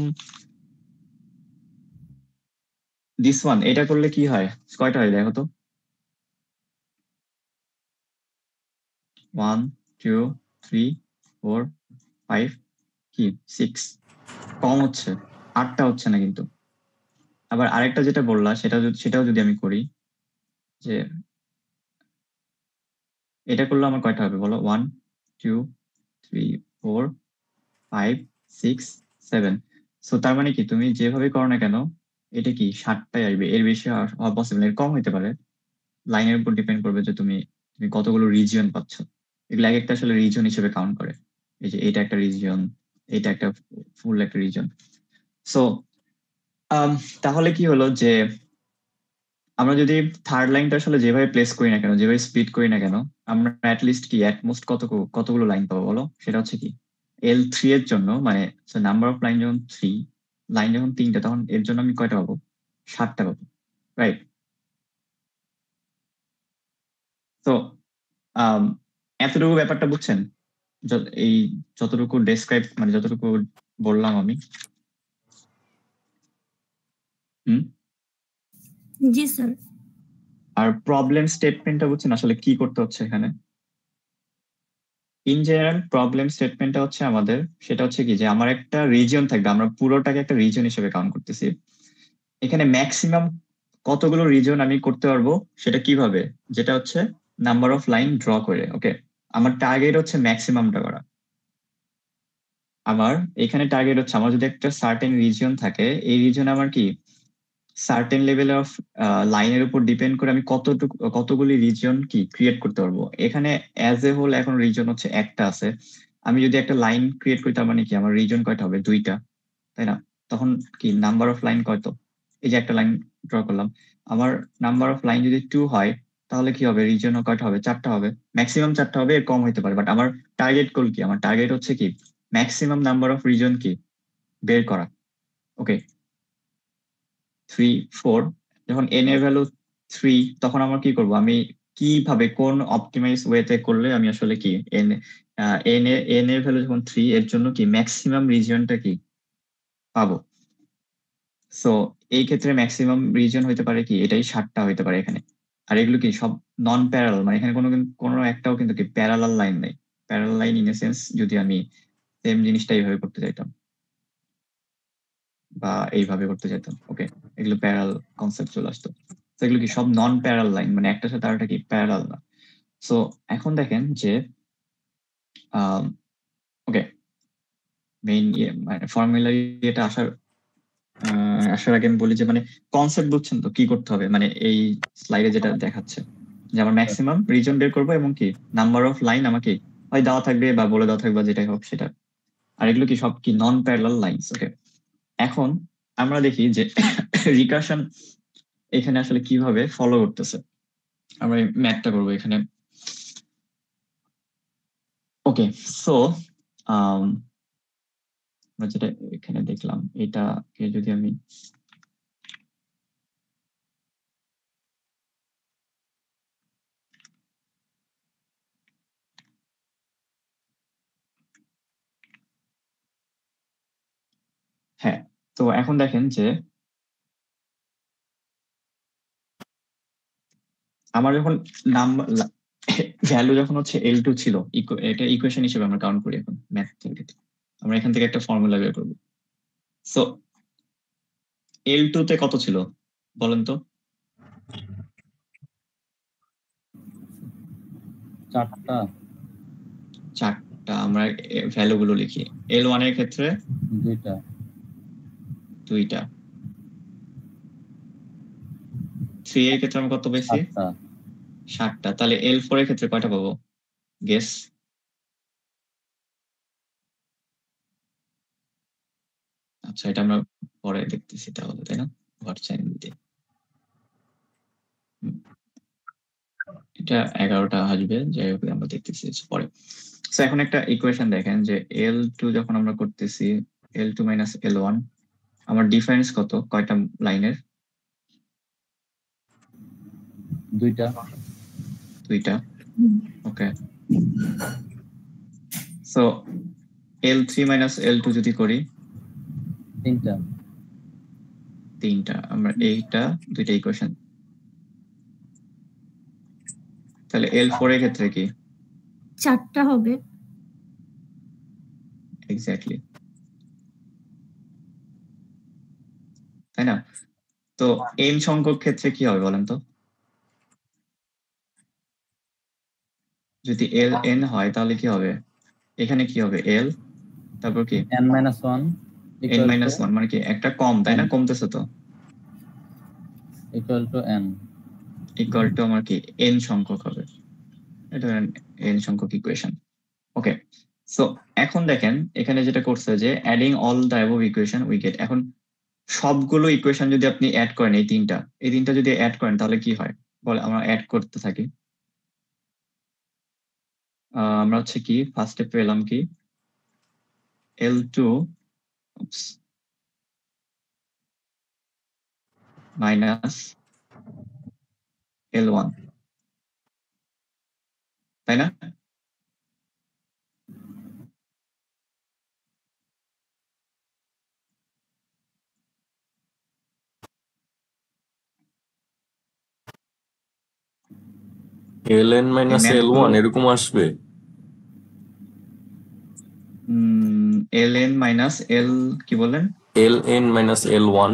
দিস ওয়ান, এটা করলে কি হয়, কয়টা হয় দেখো তো? 1 2 3 4 5 কি 6, কম হচ্ছে, 8টা হচ্ছে না কিন্তু। আবার আরেকটা যেটা বললা সেটাও যদি আমি করি, যে এটা করলে আমার কয়টা হবে বলো? 1 2 3 4 5 6 7। সো তার মানে কি তুমি যেভাবে করো না কেন এটা কি 7টাই আসবে, এর বেশি হওয়া পসিবল, এর কম হইতে পারে। লাইনের উপর ডিপেন্ড করবে যে তুমি তুমি কতগুলো রিজিয়ন পাচ্ছ। এগুলো এক একটা আসলে রিজিয়ন হিসেবে কাউন্ট করে। এই যে এটা একটা রিজিয়ন, এটা একটা ফুল একটা রিজিয়ন। সো তাহলে কি হলো যে আমরা যদি থার্ড লাইনটা আসলে যেভাবে প্লেস করি না কেন, যেভাবে স্প্লিট করি না কেন, আমরা অ্যাটলিস্ট কি অ্যাটমোস্ট কতগুলো লাইন পাবো বলো? সেটা হচ্ছে কি L3 এর জন্য, মানে নাম্বার অফ লাইন যখন 3, লাইন যখন 3টা, তখন এর জন্য আমি কয়টা পাবো? 7টা পাবো, রাইট? তো এতটুকু ব্যাপারটা বুঝছেন? এই যতটুকু ডেসক্রাইব মানে যতটুকু বললাম আমি। হুম। জি স্যার। আর প্রবলেম স্টেটমেন্টটা বুঝছেন আসলে কি করতে হচ্ছে এখানে? ইন জেনারেল প্রবলেম স্টেটমেন্টটা হচ্ছে আমাদের, সেটা হচ্ছে কি যে আমার একটা রিজিয়ন থাকবে, আমরা পুরোটাকে একটা রিজিয়ন হিসেবে কাউন্ট করতেছি। এখানে ম্যাক্সিমাম কতগুলো রিজিয়ন আমি করতে পারবো সেটা কিভাবে, যেটা হচ্ছে নাম্বার অফ লাইন ড্র করে। ওকে, আমার টার্গেট হচ্ছে ম্যাক্সিমামটা করা। আমার এখানে টার্গেট হচ্ছে আমার যদি একটা সার্টেন রিজিয়ন থাকে, এই রিজিয়ন আমার কি সার্টেন লেভেল অফ লাইনের উপর ডিপেন্ড করে আমি কতগুলি রিজিয়ন কি ক্রিয়েট করতে পারবো। এখানে অ্যাজ এ হোল এখন রিজন হচ্ছে একটা আছে, আমি যদি একটা লাইন ক্রিয়েট করি তার মানে কি আমার রিজন কয়টা হবে? 2টা, তাই না? তখন কি নাম্বার অফ লাইন কত? এই যে একটা লাইন ড্র করলাম, আমার নাম্বার অফ লাইন যদি 2 হয় তাহলে কি হবে? রিজন কয়টা হবে? 4টা হবে, ম্যাক্সিমাম 4টা হবে, এর কম হইতে পারে। বাট আমার টার্গেট গোল কি? আমার টার্গেট হচ্ছে কি ম্যাক্সিমাম নাম্বার অফ রিজন কি বের করা। ওকে, 3 4, যখন n এর ভ্যালু 3 তখন আমার কি করব? আমি কিভাবে কোন অপটিমাইজ ওয়েতে করলে আমি আসলে কি n এর ভ্যালু যখন 3 এর জন্য কি ম্যাক্সিমাম রিজিয়নটা কি পাবো। সো এই ক্ষেত্রে ম্যাক্সিমাম রিজিয়ন হইতে পারে কি এটাই 7টা হইতে পারে এখানে। আর এগুলো কি সব নন প্যারালাল, মানে এখানে কোনো একটাও কিন্তু কি প্যারালাল লাইন নাই। Parallel line in a sense যদি আমি সেম জিনিসটা এইভাবে করতে চাইতাম বা এইভাবে করতে চাইতাম, ওকে, এগুলো প্যারাল কনসেপ্ট চলে আসতো। তো এগুলো কি সব নন প্যারাল লাইন, মানে একটার সাথে আরেকটা কি প্যারাল না। সো এখন দেখেন যে ওকে, মেইন মানে ফর্মুলা এটা আসার আসার আগে আমি বলি যে মানে কনসেপ্ট বুঝছেন তো কি করতে হবে, মানে এই স্লাইডে যেটা দেখাচ্ছে যে আমার ম্যাক্সিমাম রিজন বের করবো এবং কি নাম্বার অফ লাইন আমাকে হয় দেওয়া থাকবে বা বলে দেওয়া থাকবে বা যেটাই হোক সেটা, আর এগুলো কি সব কি নন প্যারালাল লাইনস। ওকে, এখন আমরা দেখি যে রিকারশন এখানে আসলে কিভাবে ফলো করতেছে। আমরা ম্যাথটা করবো এখানে। ওকে, সো আমরা যেটা এখানে দেখলাম এটাকে যদি আমি হ্যাঁ, তো এখন দেখেন যে আমার যখন নাম্বার ভ্যালু যখন হচ্ছে L2 ছিল, এটা ইকুয়েশন হিসেবে আমরা কাউন্ট করি এখন ম্যাথ থেকে। আমরা এখান থেকে একটা ফর্মুলা বের করবো। সো L2 তে কত ছিল বলেন তো? 4টা। আমরা ভ্যালু গুলো লিখি। L1 এর ক্ষেত্রে 2টা। 3 এর ক্ষেত্রে আমরা কত পেয়েছি? 7টা। তাহলে L4 এর ক্ষেত্রে কয়টা পাবো গেস? আচ্ছা, এটা আমরা পরে দেখতেছি তাহলে, তাই না? হোয়াটসঅ্যাপ দিয়ে এটা 11টা আসবে, যাই হোক আমরা দেখতেছি পরে। সো এখন একটা ইকুয়েশন দেখেন যে L2 যখন আমরা করতেছি L2 মাইনাস L1, আমার ডিফারেন্স কত কয়টা লাইনের? 2টা। ওকে, সো L3 মাইনাস L2 যদি করি 3টা। আমরা এইটা 2টা ইকুয়েশন। তাহলে L4 এর ক্ষেত্রে কি? 4টা হবে। এক্স্যাক্টলি, তাই না? তো n সংখ্যক ক্ষেত্রে কি হবে বলেন তো? যদি Ln হয় তাহলে কি হবে? এখানে কি হবে? L তারপর কি n - 1 n-1, মানে কি একটা কম, তাই না? কমতেছে তো, equal to n equal to আমার কি n সংখ্যক হবে। এটা n সংখ্যক ইকুয়েশন। ওকে, সো এখন দেখেন এখানে যেটা করছে যে adding all the above equation we get. এখন সবগুলো ইকুয়েশন যদি আপনি অ্যাড করেন, এই তিনটা যদি অ্যাড করেন তাহলে কি হয় বলে, আমরা অ্যাড করতে থাকি। আমরা হচ্ছে কি ফার্স্টে পেলাম কি L2 মাইনাস L1, তাই না? ln মাইনাস l1 এরকম আসবে। Ln মাইনাস L কি বলেন? ln minus l1।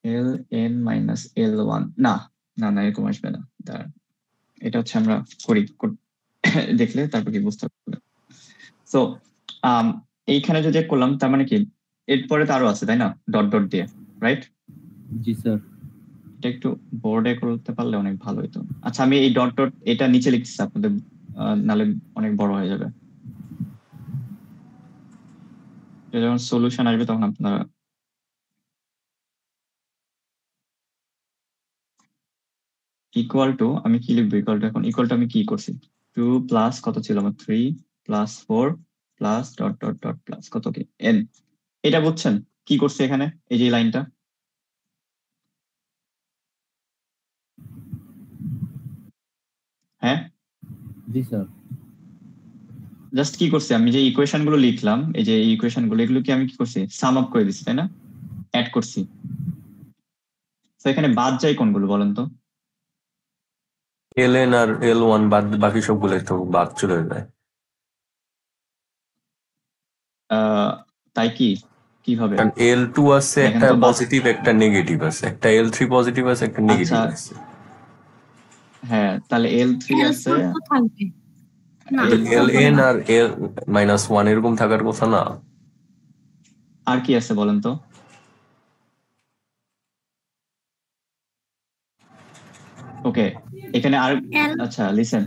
Ln minus L1 না না না, এরকম আসবে না। এটা হচ্ছে আমরা করি দেখলে তারপর কি বুঝতে পারবে। সো এইখানে যদি করলাম তার মানে কি এরপরে তো আরো আছে, তাই না? ডট ডট দিয়ে, রাইট? জি স্যার। এটা একটু বোর্ডে করতে পারলে অনেক ভালো হতো। আচ্ছা, আমি এই ডট ডট এটা নিচে লিখছি আপনাদের, নালে অনেক বড় হয়ে যাবে। যখন সলিউশন আসবে তখন আপনারা ইকুয়াল টু, আমি কি লিখবো ইকুয়াল টু? এখন ইকুয়াল টু আমি কি করছি? 2 প্লাস কত ছিল আমার? 3 plus 4 plus dot dot dot plus কত কি n। এটা বুঝছেন কি করছে এখানে? এই যে লাইনটা, হ্যাঁ জি স্যার। জাস্ট কি করছি, আমি যে ইকুয়েশন গুলো লিখলাম, এই যে ইকুয়েশন গুলো, এগুলো কি আমি কি করছি? সাম আপ করে দিচ্ছি, তাই না? অ্যাড করছি। তো এখানে বাদ যায় কোনগুলো বলেন তো? ln আর l1 বাদ, বাকি সবগুলো তো বাদ চলে যায়। তাই কি কিভাবে? কারণ l2 আছে, দেখেন একটা তো, পজিটিভ একটা নেগেটিভ আছে, একটা l3 পজিটিভ আছে, একটা নেগেটিভ আচ্ছা আছে। হ্যাঁ, তাহলে L3 আছে, L4 তো থাকবে না, ln আর l-1 এরকম থাকার কথা না। আর কি আছে বলেন তো? ওকে, এখানে আর L আচ্ছা লিসেন,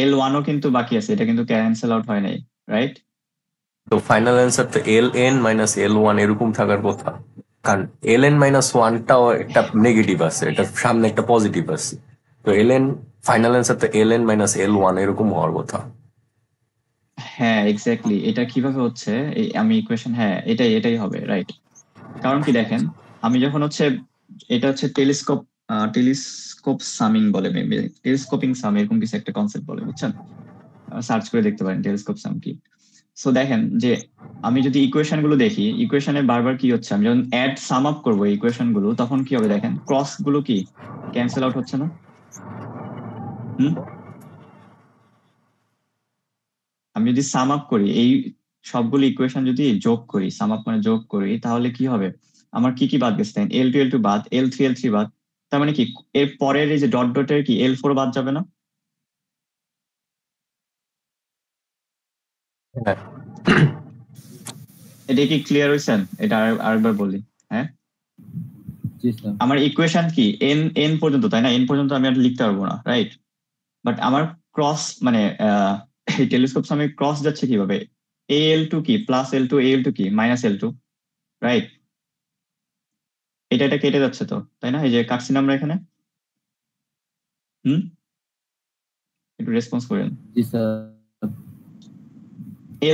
L1 ও কিন্তু বাকি আছে, এটা কিন্তু ক্যান্সেল আউট হয় নাই, রাইট? তো ফাইনাল অ্যান্সার তো LN মাইনাস L1 এরকম থাকার কথা, কারণ LN মাইনাস ওয়ানটাও একটা নেগেটিভ আছে, এটা সামনে একটা পজিটিভ আছে, তো LN ফাইনাল অ্যান্সার তো LN মাইনাস L1 এরকম হওয়ার কথা। হ্যাঁ এক্স্যাক্টলি, এটা কিভাবে হচ্ছে আমি ইকুয়েশন, হ্যাঁ এটাই এটাই হবে, রাইট? কারণ কি দেখেন, আমি যখন হচ্ছে, এটা হচ্ছে টেলিস্কোপ সামিং বলে, মেবি টেলিস্কোপিং সাম এরকম কিছু একটা কনসেপ্ট বলে, বুঝছেন? সার্চ করে দেখতে পারেন টেলিস্কোপ সাম কি। সো দেখেন যে আমি যদি ইকুয়েশন গুলো দেখি, ইকুয়েশনে বারবার কি হচ্ছে, আমি যখন অ্যাড সাম আপ করবো ইকুয়েশন গুলো, তখন কি হবে দেখেন, ক্রস গুলো কি ক্যান্সেল আউট হচ্ছে না? আমি যদি সাম আপ করি এই সবগুলো ইকুয়েশন যদি যোগ করি, সাম আপ মানে যোগ করি, তাহলে কি হবে, আমার কি কি বাদ গেছে, L2 বাদ, L3 বাদ, তার মানে কি এর পরের এই যে ডট ডটের কি L4 বাদ যাবে না? হ্যাঁ, এটা কি ক্লিয়ার হয়েছেন? এটা আরেকবার বলি, হ্যাঁ জি স্যার। আমার ইকুয়েশন কি এন এন পর্যন্ত, তাই না? এন পর্যন্ত আমি আর লিখতে পারবো না, রাইট? বাট আমার ক্রস মানে এই টেলিস্কোপ সামনে ক্রস যাচ্ছে কিভাবে, L2 কি প্লাস L2, L2 কি মাইনাস L2, রাইট? এটা কেটে যাচ্ছে তো, তাই না? এই যে কাটছি না আমরা এখানে, হুম, একটু রেসপন্স করেন। জি স্যার।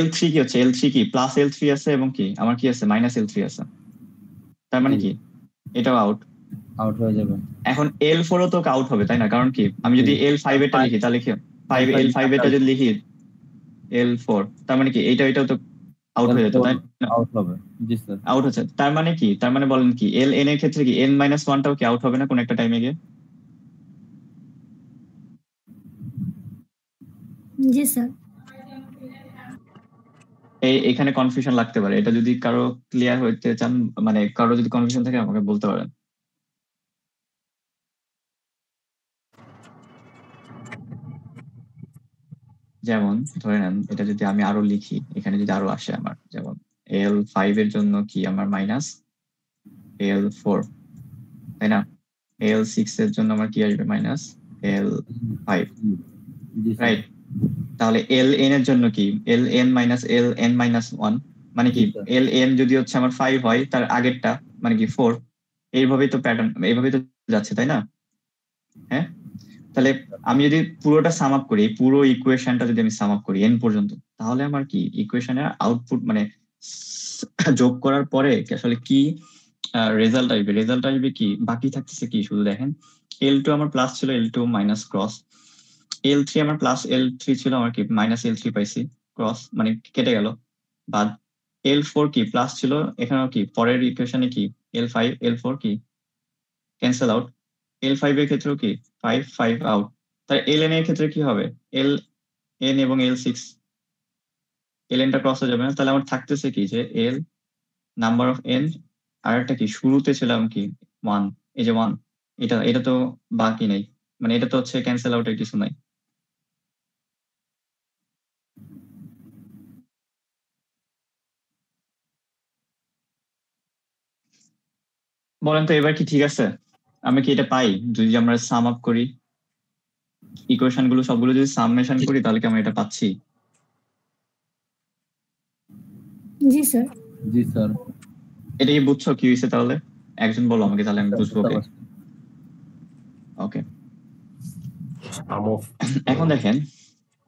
L3 কি হচ্ছে, L3 কি প্লাস L3 আছে এবং কি আমার কি আছে মাইনাস L3 আছে, তার মানে জি। কি এটাও আউট। আউট হয়ে যাবে। এখন L4 ও তো আউট হবে, তাই না? কারণ কি আমি যদি L5 এটা লিখি, তাহলে কি L5 এটা যদি লিখি L4, তার মানে কি এটাও তো আউট হয়ে যেত, তাই না? আউট হবে। জি স্যার। আউট হচ্ছে, তার মানে কি, তার মানে বলেন কি Ln এর ক্ষেত্রে কি n-1টাও কি আউট হবে না কোন একটা টাইমে গিয়ে? জি স্যার। এখানে কনফিউশন লাগতে পারে, এটা যদি কারো ক্লিয়ার হইতে চান, মানে কারো যদি কনফিউশন থাকে আমাকে বলতে পারেন। যেমন ধরে নেন, এটা যদি আমি আরো লিখি, এখানে যদি আরো আসে আমার, যেমন L5 এর জন্য কি আমার মাইনাস L4, তাই না? L6 এর জন্য আমার কি আসবে মাইনাস L5, জি স্যার। রাইট? তাহলে Ln এর জন্য কি Ln মাইনাস Ln-1, মানে কি জি স্যার। Ln যদি হচ্ছে আমার 5 হয়, তার আগেরটা মানে কি 4, এইভাবেই তো প্যাটার্ন, এইভাবেই তো যাচ্ছে, তাই না? হ্যাঁ, তাহলে আমি যদি পুরোটা সাম আপ করি, পুরো ইকুয়েশনটা যদি আমি সাম আপ করি এন পর্যন্ত, তাহলে আমার কি ইকুয়েশনের আউটপুট মানে যোগ করার পরে আসলে কি রেজাল্ট আসবে, রেজাল্ট আসবে কি বাকি থাকতেছে কি, শুধু দেখেন L2 আমার প্লাস ছিল, L2 মাইনাস ক্রস, L3 আমার প্লাস L3 ছিল, আমার কি মাইনাস L3 পাইছি, ক্রস মানে কেটে গেল, বাদ L4 কি প্লাস ছিল, এখানেও কি পরের ইকুয়েশনে কি L5 L4 কি ক্যান্সেল আউট, L5 এর ক্ষেত্রেও কি 5 5 আউট, তাই Ln এর ক্ষেত্রে কি হবে, Ln এবং L6, Ln টা ক্রস হয়ে যাবে না, তাহলে আমার থাকতেছে কি যে L নাম্বার অফ n, আর একটা কি শুরুতে ছিলাম কি 1, এই যে 1, এটা এটা তো বাকি নেই, মানে এটা তো হচ্ছে ক্যান্সেল আউটের কিছু নাই। বলেন তো এবার কি ঠিক আছে? আমি কি এটা পাই যদি আমরা সাম আপ করি ইকুয়েশন গুলো সবগুলো, যদি সামমেশন করি, তাহলে কি আমরা এটা পাচ্ছি? জি স্যার। জি স্যার। এটা কি বুঝছো কি হয়েছে তাহলে? একজন বলো আমাকে, তাহলে আমি বুঝবো। ওকে, এখন দেখেন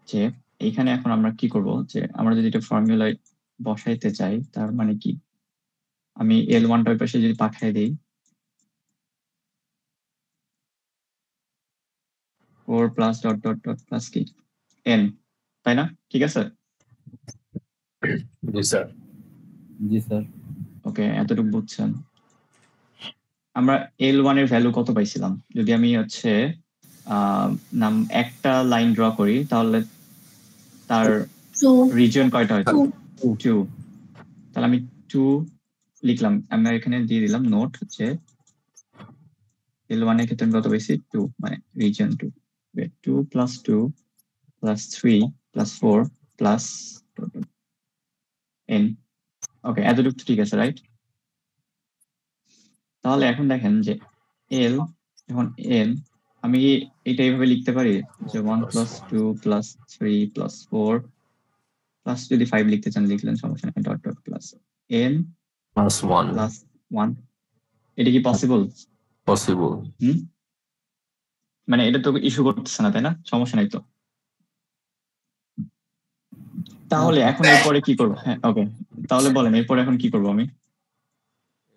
যে এইখানে এখন আমরা কি করব, যে আমরা যদি এটা ফর্মুলায় বসাইতে চাই, তার মানে কি আমি L1টা ওই পাশে যদি পাঠিয়ে দিই, 4 plus dot dot dot plus কি n, তাই না? ঠিক আছে, জি স্যার। জি স্যার। ওকে এতটুকু বুঝছেন। আমরা L1 এর ভ্যালু কত পাইছিলাম, যদি আমি হচ্ছে নাম একটা লাইন ড্র করি, তাহলে তার রিজিয়ন কয়টা হয়তো 2, তাহলে আমি 2 লিখলাম, আমরা এখানে দিয়ে দিলাম নোট হচ্ছে L1 এর ক্ষেত্রে আমি কত পাইছি 2, মানে region 2, 2 plus 2 plus 3 plus 4 plus n, ওকে, এতটুকু ঠিক আছে, রাইট? তাহলে এখন দেখেন যে এল এখন এন, আমি কি এটা এইভাবে লিখতে পারি যে 1 প্লাস 2 প্লাস 3 প্লাস 4 প্লাস, যদি 5 লিখতে চান লিখলেন, সমস্যা নেই, dot dot plus N plus 1 plus 1। এটা কি পসিবল? পসিবল। মানে এটা তো ইস্যু করতেছে না, তাই না? সমস্যা নাই তো। তাহলে এখন এরপরে কি করবো? হ্যাঁ, ওকে, তাহলে বলেন এরপরে এখন কি করবো আমি?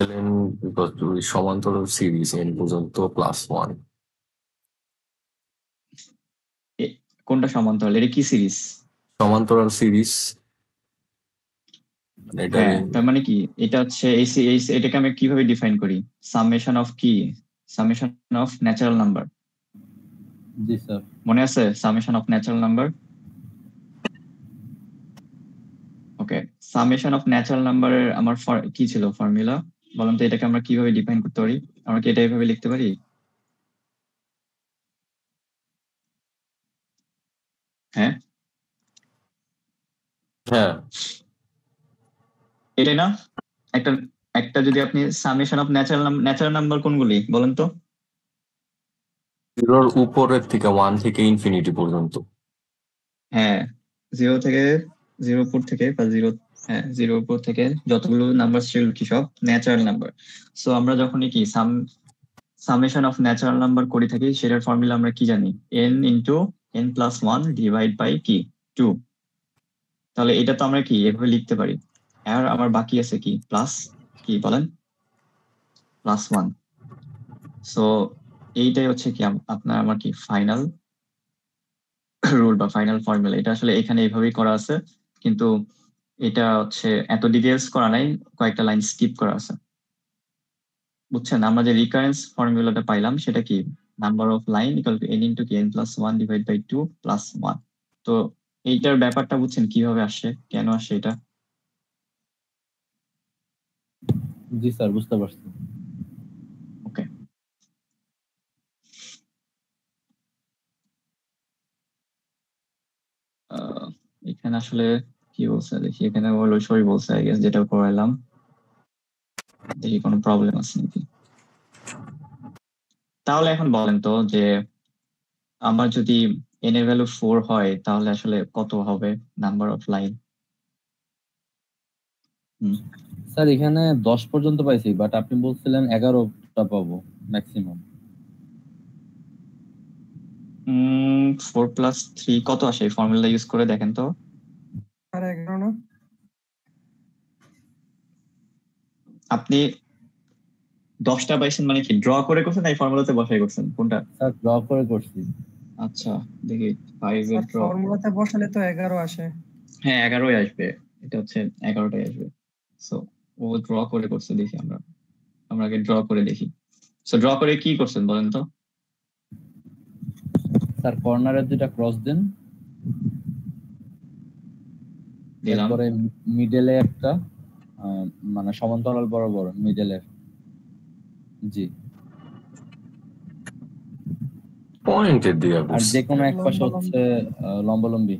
ln equals to সমান্তরাল সিরিজ n পর্যন্ত প্লাস 1। কোনটা সমান্তরাল? এটা কি সিরিজ? সমান্তরাল সিরিজ এটা হ্যাঁ, তার মানে কি এটা হচ্ছে এটাকে আমি কিভাবে ডিফাইন করি? সামেশন অফ কি? Summation of natural number. G sir. মনে আছে summation of natural number? Okay, summation of natural নাম্বারের আমার কি ছিল ফর্মুলা বলুন তো? এটাকে আমরা কিভাবে ডিফাইন করতে পারি? আমরা কি এটা এইভাবে লিখতে পারি? হ্যাঁ হ্যাঁ এটাই না? একটা একটা যদি আপনি সামেশন অফ ন্যাচারাল নাম্বার কোনগুলি বলেন তো? 0 উপরের থেকে 1 থেকে ইনফিনিটি পর্যন্ত। হ্যাঁ, 0 থেকে 0 উপর থেকে বা 0, হ্যাঁ 0 উপর থেকে যতগুলো নাম্বার সেগুলো কি সব ন্যাচারাল নাম্বার। সো আমরা যখনই কি সামেশন অফ ন্যাচারাল নাম্বার করে থাকি, সেটার ফর্মুলা আমরা কি জানি? n into n plus 1 divide by কি 2। তাহলে এটা তো আমরা কি এভাবে লিখতে পারি। আর আমার বাকি আছে কি প্লাস, কি বলেন, প্লাস 1। সো এইটাই হচ্ছে কি আপনার আমার কি ফাইনাল রুল বা ফাইনাল ফর্মুলা। এটা আসলে এখানে এইভাবেই করা আছে, কিন্তু এটা হচ্ছে এত ডিটেলস করা নাই, কয়েকটা লাইন স্কিপ করা আছে, বুঝছেন? আমরা যে রিকারেন্স ফর্মুলাটা পাইলাম সেটা কি number of line equal to n into কি n plus 1 divide by 2 plus 1। তো এইটার ব্যাপারটা বুঝছেন কিভাবে আসে, কেন আসে এটা? জি স্যার, বুঝতে পারছি। ওকে, এখানে আসলে কি বলছে দেখি, এখানে হলো সই বলছে আই গেস, যেটা করাইলাম, দেখি কোনো প্রবলেম আছে নাকি। তাহলে এখন বলেন তো যে আমার যদি n এর ভ্যালু 4 হয় তাহলে আসলে কত হবে নাম্বার অফ লাইন? স্যার এখানে 10 পর্যন্ত পাইছি, বাট আপনি বলছিলেন 11টা পাবো ম্যাক্সিমাম। 4 প্লাস 3 কত আসে? এই ফর্মুলা ইউজ করে দেখেন তো। আর 11 না? আপনি 10টা পাইছেন মানে কি ড্র করে করছেন না এই ফর্মুলাতে বসাই করছেন, কোনটা? স্যার ড্র করে করছি। আচ্ছা, দেখি 5 এর স্যার ড্র। ফর্মুলাতে বসালে তো 11 আসে। হ্যাঁ 11ই আসবে, এটা হচ্ছে 11টাই আসবে। সো ও ড্র করে করছে, দেখি আমরা আগে ড্র করে দেখি। সো ড্র করে কি করছেন বলেন তো? স্যার কর্নারের দুটা ক্রস দেন, দিলাম। তারপরে মিডলে একটা মানে সমান্তরাল বরাবর মিডলের। জি, পয়েন্টের দিয়ে আর যে কোনো এক পাশে হচ্ছে লম্বালম্বি।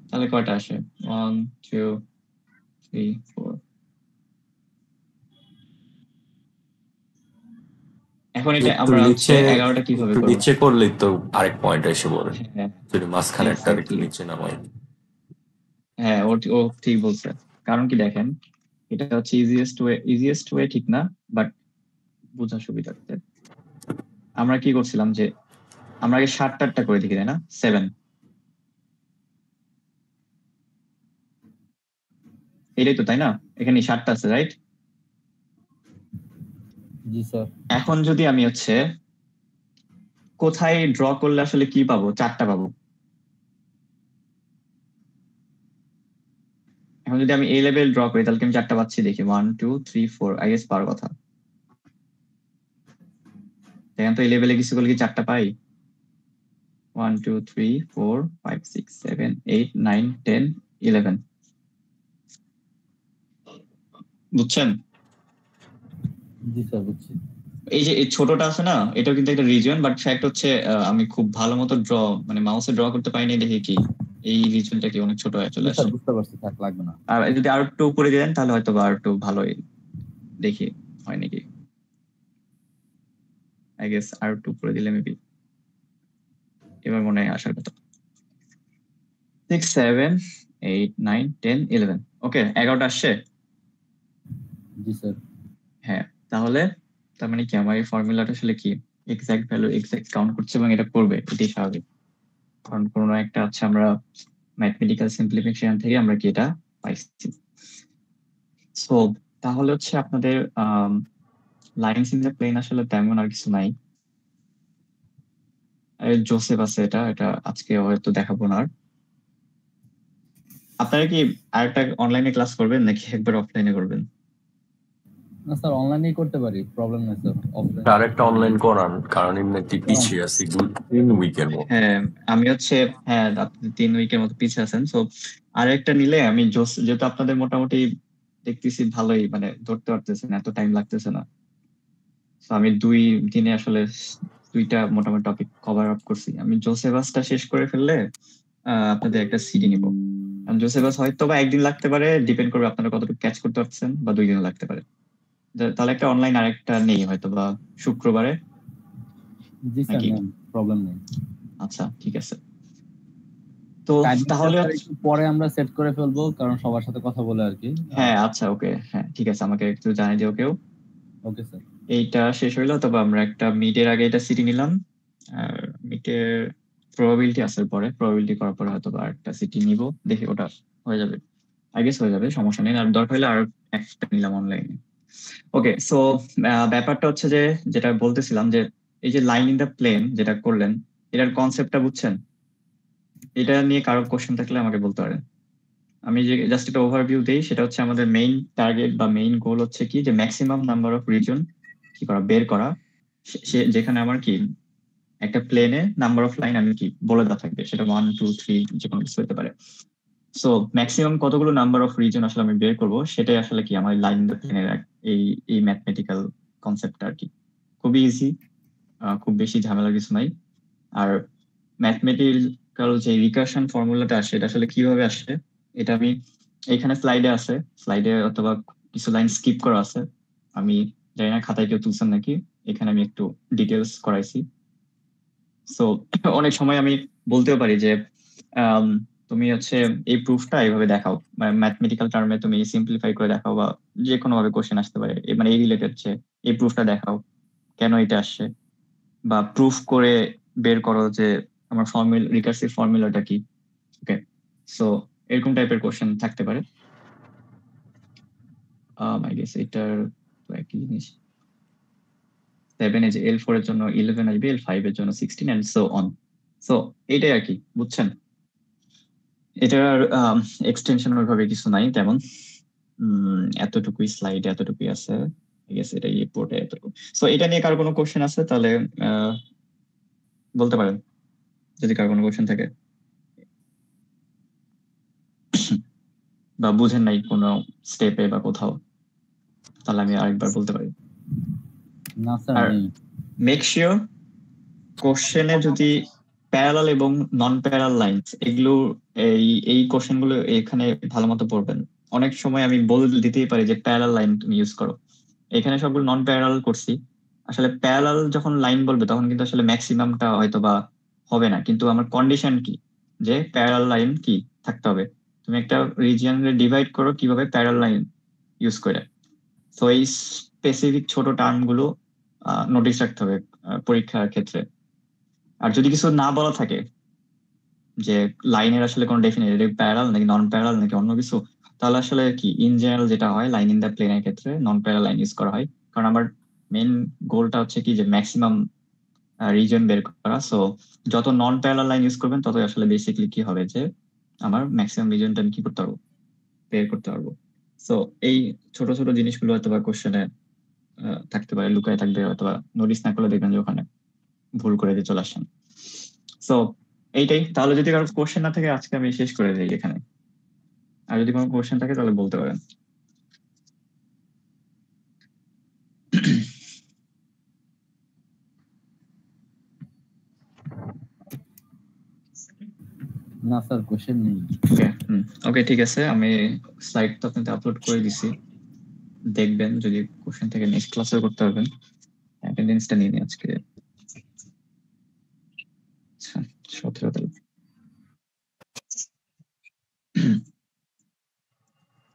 তাহলে কয়টা আসে? 1 2 3 4। এখন এটা আমরা হচ্ছে 11টা কিভাবে করব? নিচে করলেই তো আরেক পয়েন্ট এসে পড়ে, হ্যাঁ যদি মাঝখানে একটা একটু exactly। নিচে নামাই। হ্যাঁ ও ঠিক বলছে। কারণ কি দেখেন, এটা হচ্ছে ইজিয়েস্ট ওয়ে ঠিক না, বাট বোঝার সুবিধার্থে আমরা কি করছিলাম যে আমরা আগে 7টা করে দেখি, তাই না? 7, এটাই তো, তাই না? এখানে 7টা আছে, রাইট? জি স্যার। এখন যদি আমি হচ্ছে কোথায় ড্র করলে আসলে কি পাবো? 4টা পাবো। এখন যদি আমি এই লেভেল ড্র করি তাহলে কি আমি 4টা পাচ্ছি? দেখি 1 2 3 4, আই গেস পাওয়ার কথা। দেখেন তো এই লেভেলে কিছু করলে কি 4টা পাই? 1 2 3 4 5 6 7 8 9 10 11। বুঝছেন? জি স্যার, বুঝছি। এই যে এই ছোটটা আছে না, এটাও কিন্তু একটা রিজিয়ন, বাট ফ্যাক্ট হচ্ছে আমি খুব ভালো মতো মানে মাউসে ড্র করতে পারিনি দেখে কি এই রিজনটা কি অনেক ছোট হয়ে চলে স্যার আসে। বুঝতে পারছি, থাক লাগবে না। আর যদি আরো একটু উপরে দিলেন তাহলে হয়তো বা আর একটু ভালোই দেখি হয় নাকি। আই গেস আর একটু উপরে দিলে মেবি এবার মনে হয় আসার কথা। 6 7 8 9 10 11 ওকে 11টা আসছে। জি স্যার। হ্যাঁ তাহলে তার মানে কি আমার এই ফর্মুলাটা আসলে কি এক্সাক্ট ভ্যালু এক্সাক্ট কাউন্ট করছে এবং এটা করবে, এটাই স্বাভাবিক। কারণ কোনো একটা আছে আমরা ম্যাথমেটিক্যাল সিম্পলিফিকেশন থেকে আমরা কি এটা পাইছি। সো তাহলে হচ্ছে আপনাদের লাইনস ইন দ্য প্লেন আসলে তেমন আর কিছু নাই। জোসেফ আছে, এটা এটা আজকে হয়তো দেখাবো না। আর আপনারা কি আরেকটা অনলাইনে ক্লাস করবেন নাকি একবার অফলাইনে করবেন? না স্যার অনলাইনেই করতে পারি, প্রবলেম নেই স্যার। অফলাইন আরেকটা অনলাইন করান, কারণ এমনিতে পিছিয়ে আছি 2-3 উইকের মতো। হ্যাঁ আমি হচ্ছে হ্যাঁ আপনি 3 উইকের মতো পিছিয়ে আছেন। সো আরেকটা নিলে আমি যেহেতু আপনাদের মোটামুটি দেখতেছি ভালোই মানে ধরতে পারতেছেন, এত টাইম লাগতেছে না। তো আমি 2 দিনে আসলে 2টা মোটামুটি টপিক কভার আপ করছি। আমি জোসেফাসটা শেষ করে ফেললে আপনাদের একটা সিডি নিব। জোসেফাস হয়তো বা একদিন লাগতে পারে, ডিপেন্ড করবে আপনারা কতটুকু ক্যাচ করতে পারছেন, বা 2 দিন লাগতে পারে। তাহলে একটা অনলাইন আরেকটা নেই হয়তো বা শুক্রবারে জি স্যার, নাকি? প্রবলেম নেই। আচ্ছা ঠিক আছে। তো টাইমিংটা তাহলে স্যার একটু পরে আমরা সেট করে ফেলবো, কারণ সবার সাথে কথা বলে আর কি। হ্যাঁ আচ্ছা ওকে, হ্যাঁ ঠিক আছে, আমাকে একটু জানিয়ে দিও কেউ। Okay sir. এইটা শেষ হইলো তবে আমরা একটা মিটের আগে এটা সিটি নিলাম। আর মিটের প্রবাবিলিটি আছে, পরে প্রবাবিলিটি করার পরে হয়তো বা একটা সিটি নিব, দেখি ওটা হয়ে যাবে। আই গেস হয়ে যাবে, সমস্যা নেই। আর দরকার হলে আর একটা নিলাম অনলাইনে। ওকে সো ব্যাপারটা হচ্ছে যে যেটা বলতেছিলাম যে এই যে লাইন ইন দা প্লেন যেটা করলেন, এটার কনসেপ্টটা বুঝছেন? এটা নিয়ে কারো কোশ্চেন থাকলে আমাকে বলতে পারেন। আমি যে জাস্ট একটা ওভারভিউ দেই, সেটা হচ্ছে আমাদের মেইন টার্গেট বা মেইন গোল হচ্ছে কি যে ম্যাক্সিমাম নাম্বার অফ রিজন কি করা, বের করা। যেখানে আমার কি একটা প্লেনে নাম্বার অফ লাইন আমি কি বলে দেওয়া থাকবে, সেটা 1 2 3 যে কোনো কিছু হতে পারে। সো ম্যাক্সিমাম কতগুলো নাম্বার অফ রিজন আসলে আমি বের করবো, সেটাই আসলে কি আমার লাইন দ্য প্লেনের এই এই ম্যাথমেটিক্যাল কনসেপ্টটা আর কি। খুবই ইজি, খুব বেশি ঝামেলা কিছু নাই। আর ম্যাথমেটিক্যাল যে রিকার্শন ফর্মুলাটা আসে এটা আসলে কিভাবে আসে, এটা আমি এখানে স্লাইডে আছে, স্লাইডে অথবা কিছু লাইন স্কিপ করা আছে। আমি জানি না খাতায় কেউ তুলছেন নাকি, এখানে আমি একটু ডিটেলস করাইছি। সো অনেক সময় আমি বলতেও পারি যে আম, তুমি হচ্ছে এই প্রুফটা এইভাবে দেখাও, ম্যাথমেটিক্যাল টার্মে তুমি সিম্পলিফাই করে দেখাও, বা যে কোনো ভাবে কোশ্চেন আসতে পারে মানে এই রিলেটেড যে এই প্রুফটা দেখাও কেন এটা আসছে, বা প্রুফ করে বের করো যে আমার ফর্মুলা রিকার্সিভ ফর্মুলাটা কি। ওকে সো এরকম টাইপের কোশ্চেন থাকতে পারে। আই গেস এটার তো একই জিনিস। 7 এ যে L4 এর জন্য 11 আসবে, L5 এর জন্য 16 এন্ড সো অন। সো এটাই আর কি, বুঝছেন? এটার এক্সটেনশন ওইভাবে কিছু নাই তেমন। এতটুকুই স্লাইড, এতটুকুই আছে। ঠিক আছে, এটা রিপোর্টে এতটুকু। সো এটা নিয়ে কারো কোনো কোশ্চেন আছে তাহলে আহ, বলতে পারেন, যদি কারো কোনো কোশ্চেন থাকে বা বুঝেন নাই কোনো স্টেপে বা কোথাও, তাহলে আমি আরেকবার বলতে পারি। না স্যার আর নেই। মেক শিওর কোশ্চেনে যদি প্যারালাল এবং নন প্যারালাল লাইনস এগুলো, এই এই কোশ্চেন গুলো এখানে ভালো মতো পড়বেন। অনেক সময় আমি বলে দিতেই পারি যে প্যারালাল লাইন তুমি ইউজ করো, এখানে সবগুলো নন প্যারালাল করছি। আসলে প্যারালাল যখন লাইন বলবে তখন কিন্তু আসলে ম্যাক্সিমামটা হয়তো বা হবে না, কিন্তু আমার কন্ডিশন কি যে প্যারালাল লাইন কি থাকতে হবে। তুমি একটা রিজিয়নে ডিভাইড করো কিভাবে, প্যারালাল লাইন ইউজ করে। তো এই স্পেসিফিক ছোট টার্ম গুলো নোটিস রাখতে হবে পরীক্ষার ক্ষেত্রে। আর যদি কিছু না বলা থাকে যে লাইনের আসলে কোনো ডেফিনেট প্যারালাল নাকি নন প্যারালাল নাকি অন্য কিছু, তাহলে আসলে কি ইন জেনারেল যেটা হয় লাইন ইন দ্য প্লেনের ক্ষেত্রে নন প্যারালাল লাইন ইউজ করা হয়। কারণ আমার মেন গোলটা হচ্ছে কি যে ম্যাক্সিমাম রিজন বের করা। সো যত নন প্যারালাল লাইন ইউজ করবেন ততই আসলে বেসিকলি কি হবে যে আমার ম্যাক্সিমাম রিজনটা আমি কি করতে পারবো, বের করতে পারবো। সো এই ছোট ছোট জিনিসগুলো হয়তো বা কোশ্চেনে থাকতে পারে, লুকায় থাকবে, অথবা নোটিস না করলে দেখবেন যে ওখানে ভুল করে দিয়ে চলে আসছেন। সো এইটাই। তাহলে যদি কারো কোশ্চেন না থাকে আজকে আমি শেষ করে দিই এখানে। আর যদি কোনো কোশ্চেন থাকে তাহলে বলতে পারেন। না স্যার কোশ্চেন নেই। ওকে ওকে ঠিক আছে, আমি স্লাইড তো আপনাদের আপলোড করে দিছি, দেখবেন যদি কোশ্চেন থেকে নেক্সট ক্লাসে করতে পারবেন। অ্যাটেন্ডেন্সটা নিয়ে নিই আজকে। আচ্ছা 17 তারিখ।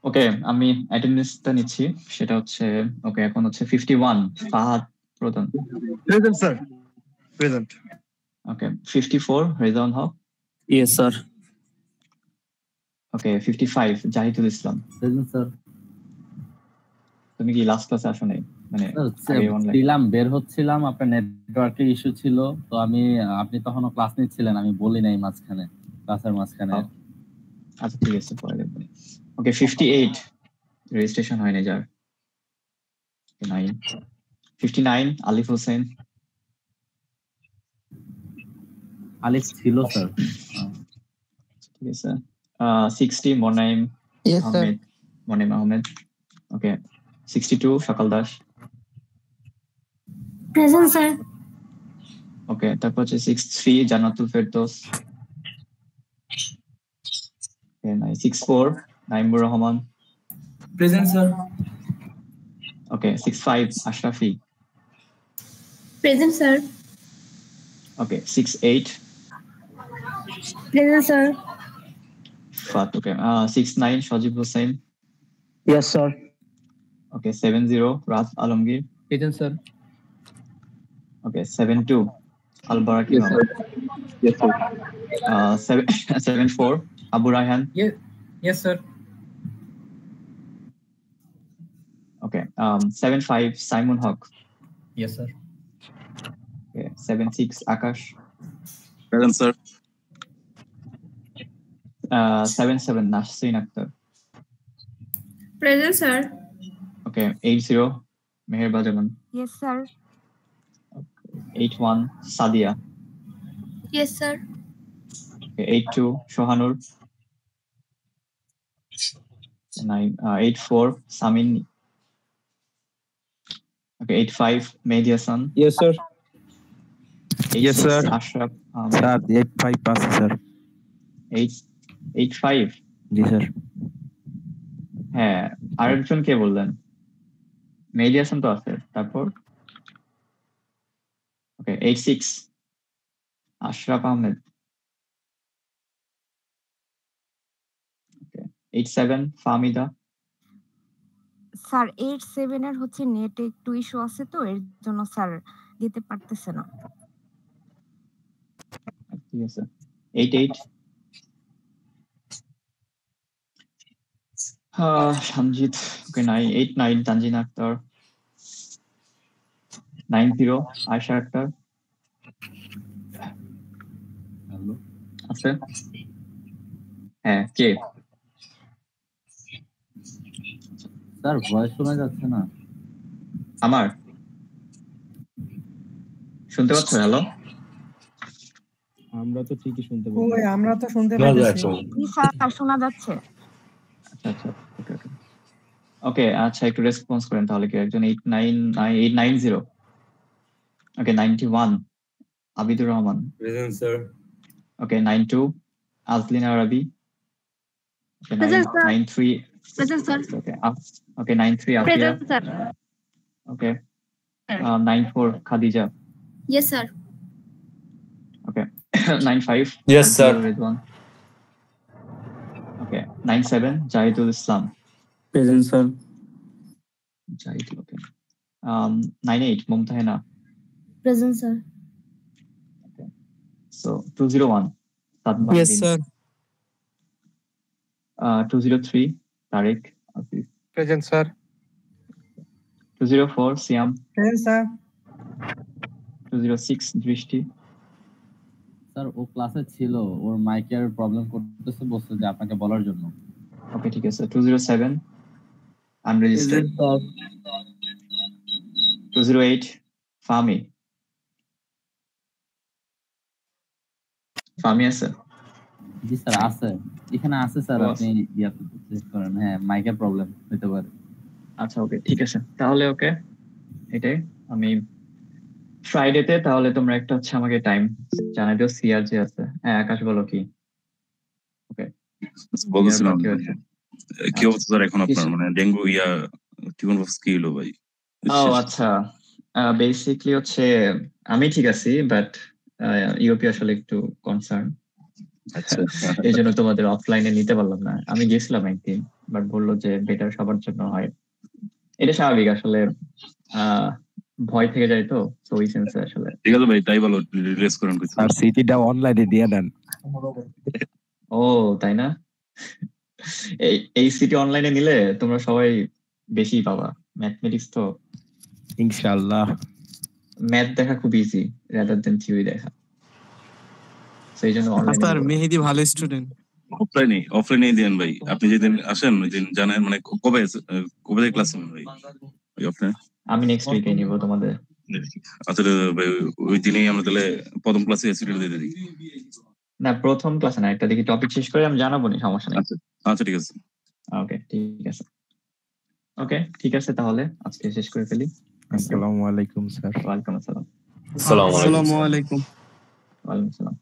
ওকে আমি অ্যাটেন্ডেন্সটা নিচ্ছি, সেটা হচ্ছে ওকে এখন হচ্ছে 51 Fahad Pradhan, present sir, present. Okay 54 Rezaun Haque, Yes, sir. Okay 55 Zahidul Islam. Present sir. তুমি কি লাস্ট ক্লাসে আসো নাই? মানে স্যার আগে অনলাইন ছিলাম, বের হচ্ছিলাম, আপনার নেটওয়ার্কের ইস্যু ছিল, তো আপনি তখনও ক্লাস নিচ্ছিলেন, আমি বলি নাই মাঝখানে, ক্লাসের মাঝখানে। আচ্ছা ঠিক আছে পরে দেখবেন। ওকে 58 রেজিস্ট্রেশন হয়নি যার। 59 আলিফ হোসেন। আলিফ ছিল স্যার। ঠিক আছে 60 মোনাইম Yes, sir. আহমেদ, মোনাইম আহমেদ। ওকে 62 সকাল দাস। Present sir. ওকে তারপর হচ্ছে 63 Jannatul Ferdous. Okay 64 Naimur Rahman. Present, sir. Okay 65 Ashrafi. Present sir. Okay 68 present sir. ফাত। ওকে 69 সজীব হোসেন। Yes, sir. ওকে 70 রাত Alamgir. Present, sir. Okay 72 Al Baraki Yes, sir. Yes, sir. 74 Abu Raihan. Yes, sir. Okay 75 Saimon Haque. Yes, sir. Okay 76 Akash. Present sir. 77 Nasrin Akter. Present sir. Okay 80 মেহেরবা Zaman. Yes sir. 81 Sadia. Yes sir. Okay 82 Sohanur. 84 Samin. Okay 85 Mehedi Hasan. Yes, sir. Yes, sir. Ashraf Ahmed. Sir 85 pass sir. 85 জি sir. হ্যাঁ আরেকজন কে বললেন? মেহেদি হাসান তো আছে, তারপর ওকে 86 আশরাফ আহমেদ। ওকে 87 Fahmida. Sir 87 এর হচ্ছে নেটে একটু ইস্যু আছে, তো এর জন্য স্যার দিতে পারতেছে না। ঠিক আছে 88 সঞ্জিত। ওকে 89 তানজিনা আক্তার। 90 আয়শা আক্তার। হ্যালো আছে? হ্যাঁ কে? স্যার, ভয়েস শোনা যাচ্ছে না। আমার শুনতে পাচ্ছ? হ্যালো আমরা তো ঠিকই শুনতে ওই আমরা তো শুনতে শোনা পাচ্ছি। যাচ্ছে। জি স্যার, শোনা যাচ্ছে। আচ্ছা আচ্ছা ওকে ওকে ওকে আচ্ছা একটু রেসপন্স করেন তাহলে কি একজন 890। Okay 91 Abidur Rahman. Present, sir. Okay 92 Azlin Arabi. Okay Present, sir. 93 present sir. Okay okay 93 Afia. Present sir. Okay 94 Khadija. Yes sir. Okay 95 Yes, sir. Ridwan. Okay 97 Zahidul Islam. Present, sir. Zahidul. Okay 98 Mumtahina. Present sir. So 201 Sadman. Yes, sir. 203 Tariq Asif. Present sir. 204 Siam. Present, sir. 206 দৃষ্টি। Sir ও ক্লাসে ছিল, ওর মাইকের problem করতেছে, বলছে যে আপনাকে বলার জন্য। ওকে ঠিক আছে 207 আনরেজিস্টার্ড। 208 ফামি। ফামি আছে? জি স্যার আছে, এখানে আছে স্যার, আপনি ইয়াতে চেক করেন। হ্যাঁ মাইকের প্রবলেম হতে পারে। আচ্ছা ওকে ঠিক আছে তাহলে ওকে এটাই আমি ফ্রাইডেতে তাহলে তোমরা একটা হচ্ছে আমাকে টাইম জানাই দিও। সিআর যে আছে। হ্যাঁ আকাশ বলো কি? বলছিলাম কি হচ্ছে? কি অবস্থা স্যার এখন আপনার মানে ডেঙ্গু চিকেন পক্স কি হলো ভাই? ও আচ্ছা, বেসিকলি হচ্ছে আমি ঠিক আছি, বাট ইউপি আসলে একটু কনসার্ন, আচ্ছা এই জন্য তোমাদের অফলাইনে নিতে পারলাম না। আমি গেছিলাম একদিন, বাট বললো যে বেটার সবার জন্য হয়। এটা স্বাভাবিক আসলে, ভয় থেকে যায় তো, তো ওই সেন্সে আসলে। ঠিক আছে ভাই, তাই ভালো, রিলিজ করেন কিছু। আর সিটিটা অনলাইনে দিয়ে দেন। ও তাই না? এই সিটি অনলাইনে নিলে তোমরা সবাই বেশি পাবা। ম্যাথমেটিক্স তো, ইনশাআল্লাহ। ম্যাথ দেখা খুব ইজি রাদার দেন থিওরি দেখা, সেই জন্য অনলাইনে। মেহেদি ভালো স্টুডেন্ট। অফলাইনে দেন ভাই, আপনি যেদিন আসেন ওই দিন জানেন মানে কবে থেকে ক্লাস নেবেন ভাই অফলাইনে? আমি নেক্সট উইকে নিব তোমাদের। আচ্ছা ভাই, ওই দিনেই আমরা তাহলে প্রথম ক্লাসে সিটি দিয়ে দিই। না, প্রথম ক্লাসে না, একটা দেখি টপিক শেষ করে আমি জানাবো নি, সমস্যা নেই। আচ্ছা ঠিক আছে। ওকে ঠিক আছে, ওকে ঠিক আছে, তাহলে আজকে শেষ করে ফেলি। আসসালামু আলাইকুম স্যার। ওয়ালাইকুম আসসালাম। আসসালামু আলাইকুম। আসসালামু আলাইকুম। ওয়ালাইকুম আসসালাম।